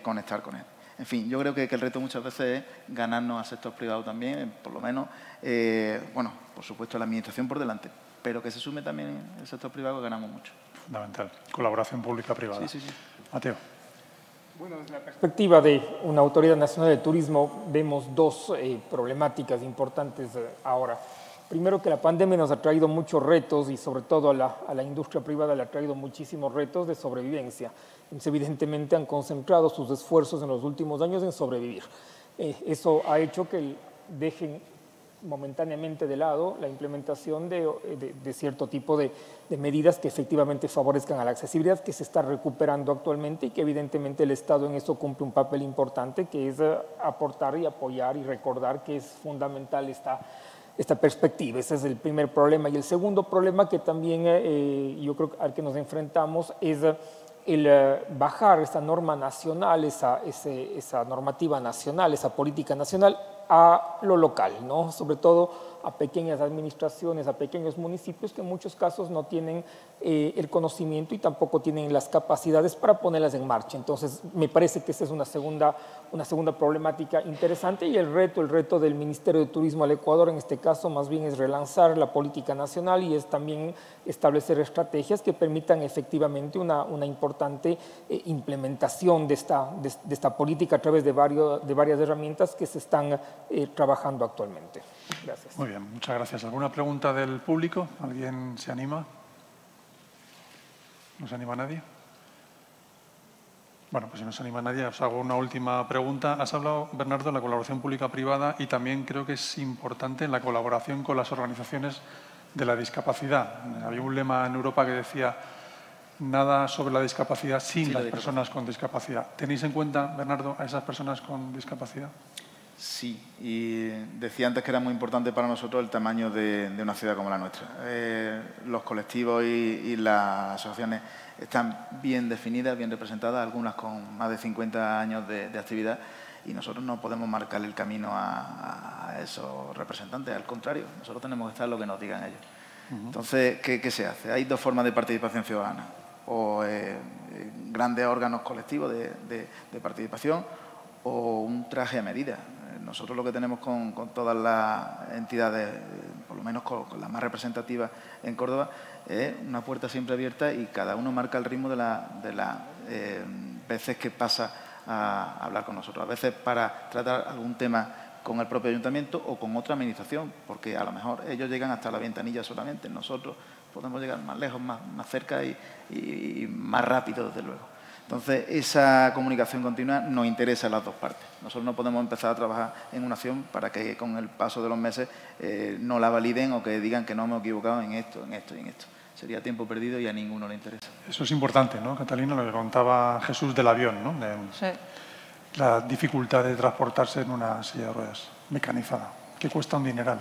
conectar con él. En fin, yo creo que el reto muchas veces es ganarnos al sector privado también, por lo menos, bueno, por supuesto la administración por delante, pero que se sume también el sector privado, ganamos mucho. Fundamental. Colaboración pública-privada. Sí. Mateo. Bueno, desde la perspectiva de una Autoridad Nacional de Turismo vemos dos problemáticas importantes ahora. Primero, que la pandemia nos ha traído muchos retos y sobre todo a la industria privada le ha traído muchísimos retos de sobrevivencia. Entonces, evidentemente han concentrado sus esfuerzos en los últimos años en sobrevivir. Eso ha hecho que dejen momentáneamente de lado la implementación de cierto tipo de medidas que efectivamente favorezcan a la accesibilidad, que se está recuperando actualmente y que evidentemente el Estado en eso cumple un papel importante, que es aportar y apoyar y recordar que es fundamental esta perspectiva. Ese es el primer problema. Y el segundo problema que también yo creo al que nos enfrentamos es el bajar esa norma nacional, esa normativa nacional, esa política nacional a lo local, ¿no? Sobre todo a pequeñas administraciones, a pequeños municipios que en muchos casos no tienen el conocimiento y tampoco tienen las capacidades para ponerlas en marcha. Entonces, me parece que esa es una segunda problemática interesante y el reto del Ministerio de Turismo al Ecuador en este caso más bien es relanzar la política nacional y es también establecer estrategias que permitan efectivamente una importante implementación de esta política a través de varias herramientas que se están trabajando actualmente. Gracias. Muy bien, muchas gracias. ¿Alguna pregunta del público? ¿Alguien se anima? ¿No se anima nadie? Bueno, pues si no se anima nadie, os hago una última pregunta. Has hablado, Bernardo, de la colaboración pública-privada y también creo que es importante la colaboración con las organizaciones de la discapacidad. Había un lema en Europa que decía nada sobre la discapacidad sin las personas con discapacidad. ¿Tenéis en cuenta, Bernardo, a esas personas con discapacidad? Sí, y decía antes que era muy importante para nosotros el tamaño de una ciudad como la nuestra. Los colectivos y las asociaciones están bien definidas, bien representadas, algunas con más de 50 años de actividad, y nosotros no podemos marcar el camino a esos representantes, al contrario, nosotros tenemos que estar lo que nos digan ellos. Entonces, ¿qué se hace? Hay dos formas de participación ciudadana, o grandes órganos colectivos de participación o un traje a medida. Nosotros lo que tenemos con todas las entidades, por lo menos con las más representativas en Córdoba, es una puerta siempre abierta y cada uno marca el ritmo de las veces que pasa a hablar con nosotros. A veces para tratar algún tema con el propio ayuntamiento o con otra administración, porque a lo mejor ellos llegan hasta la ventanilla solamente, nosotros podemos llegar más lejos, más cerca y más rápido, desde luego. Entonces, esa comunicación continua nos interesa a las dos partes. Nosotros no podemos empezar a trabajar en una acción para que con el paso de los meses no la validen o que digan que no hemos equivocado en esto y en esto. Sería tiempo perdido y a ninguno le interesa. Eso es importante, ¿no, Catalina? Lo que contaba Jesús del avión, ¿no? Sí. La dificultad de transportarse en una silla de ruedas mecanizada, que cuesta un dineral.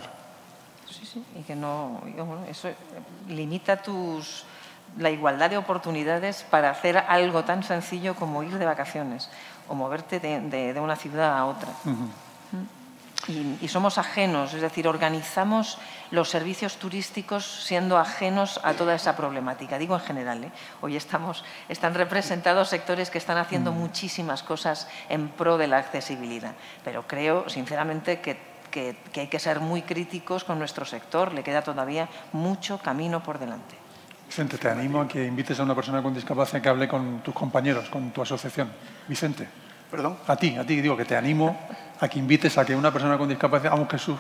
Sí, y que no, bueno, eso limita la igualdad de oportunidades para hacer algo tan sencillo como ir de vacaciones o moverte de una ciudad a otra. Y somos ajenos, es decir, organizamos los servicios turísticos siendo ajenos a toda esa problemática. Digo en general, ¿eh? Hoy están representados sectores que están haciendo muchísimas cosas en pro de la accesibilidad, pero creo sinceramente que que hay que ser muy críticos con nuestro sector. Le queda todavía mucho camino por delante. Vicente, te animo a que invites a una persona con discapacidad que hable con tus compañeros, con tu asociación. Vicente. ¿Perdón? A ti, digo que te animo a que invites a que una persona con discapacidad, a un Jesús,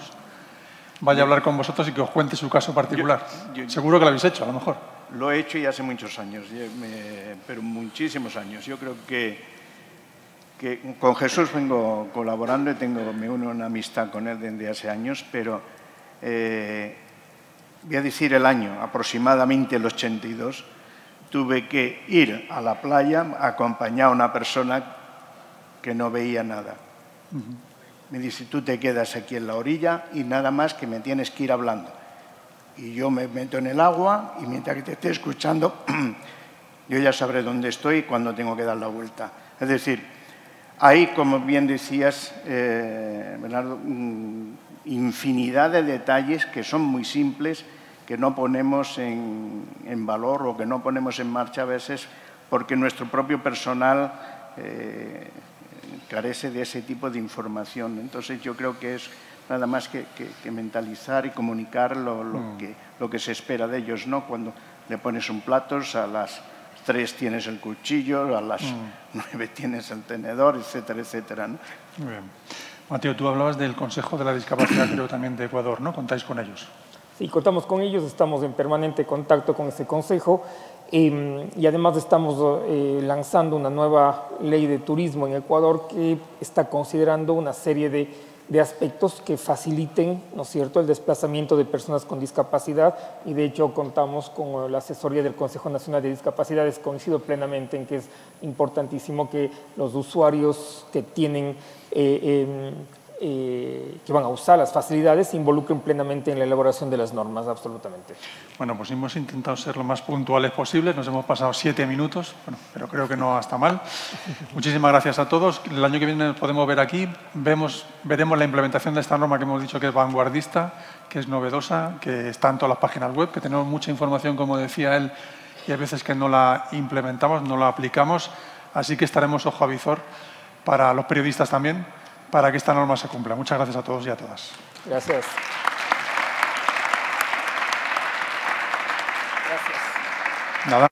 vaya a hablar con vosotros y que os cuente su caso particular. Seguro que lo habéis hecho, a lo mejor. Lo he hecho y hace muchos años, pero muchísimos años. Yo creo que con Jesús vengo colaborando y me uno una amistad con él desde hace años, pero voy a decir el año, aproximadamente el 82, tuve que ir a la playa a acompañar a una persona que no veía nada. Me dice, tú te quedas aquí en la orilla y nada más que me tienes que ir hablando. Y yo me meto en el agua y mientras que te esté escuchando, yo ya sabré dónde estoy y cuándo tengo que dar la vuelta. Es decir, hay, como bien decías, Bernardo, infinidad de detalles que son muy simples, que no ponemos en valor o que no ponemos en marcha a veces porque nuestro propio personal carece de ese tipo de información. Entonces yo creo que es nada más que mentalizar y comunicar lo que se espera de ellos, ¿no? Cuando le pones un plato, a las 3 tienes el cuchillo, a las 9 tienes el tenedor, etcétera, etcétera, ¿no? Muy bien. Mateo, tú hablabas del Consejo de la Discapacidad, creo también de Ecuador, ¿no? ¿Contáis con ellos? Sí, contamos con ellos, estamos en permanente contacto con ese consejo y además estamos lanzando una nueva ley de turismo en Ecuador que está considerando una serie de aspectos que faciliten, ¿no es cierto?, el desplazamiento de personas con discapacidad y de hecho contamos con la asesoría del Consejo Nacional de Discapacidades. Coincido plenamente en que es importantísimo que los usuarios que tienen que van a usar las facilidades se involucren plenamente en la elaboración de las normas, absolutamente. Bueno, pues hemos intentado ser lo más puntuales posible, nos hemos pasado 7 minutos, bueno, pero creo que no está mal. Muchísimas gracias a todos. El año que viene nos podemos ver aquí, veremos la implementación de esta norma que hemos dicho que es vanguardista, que es novedosa, que está en todas las páginas web, que tenemos mucha información, como decía él, y hay veces que no la implementamos, no la aplicamos, así que estaremos ojo a visor para los periodistas también, para que esta norma se cumpla. Muchas gracias a todos y a todas. Gracias. Nada.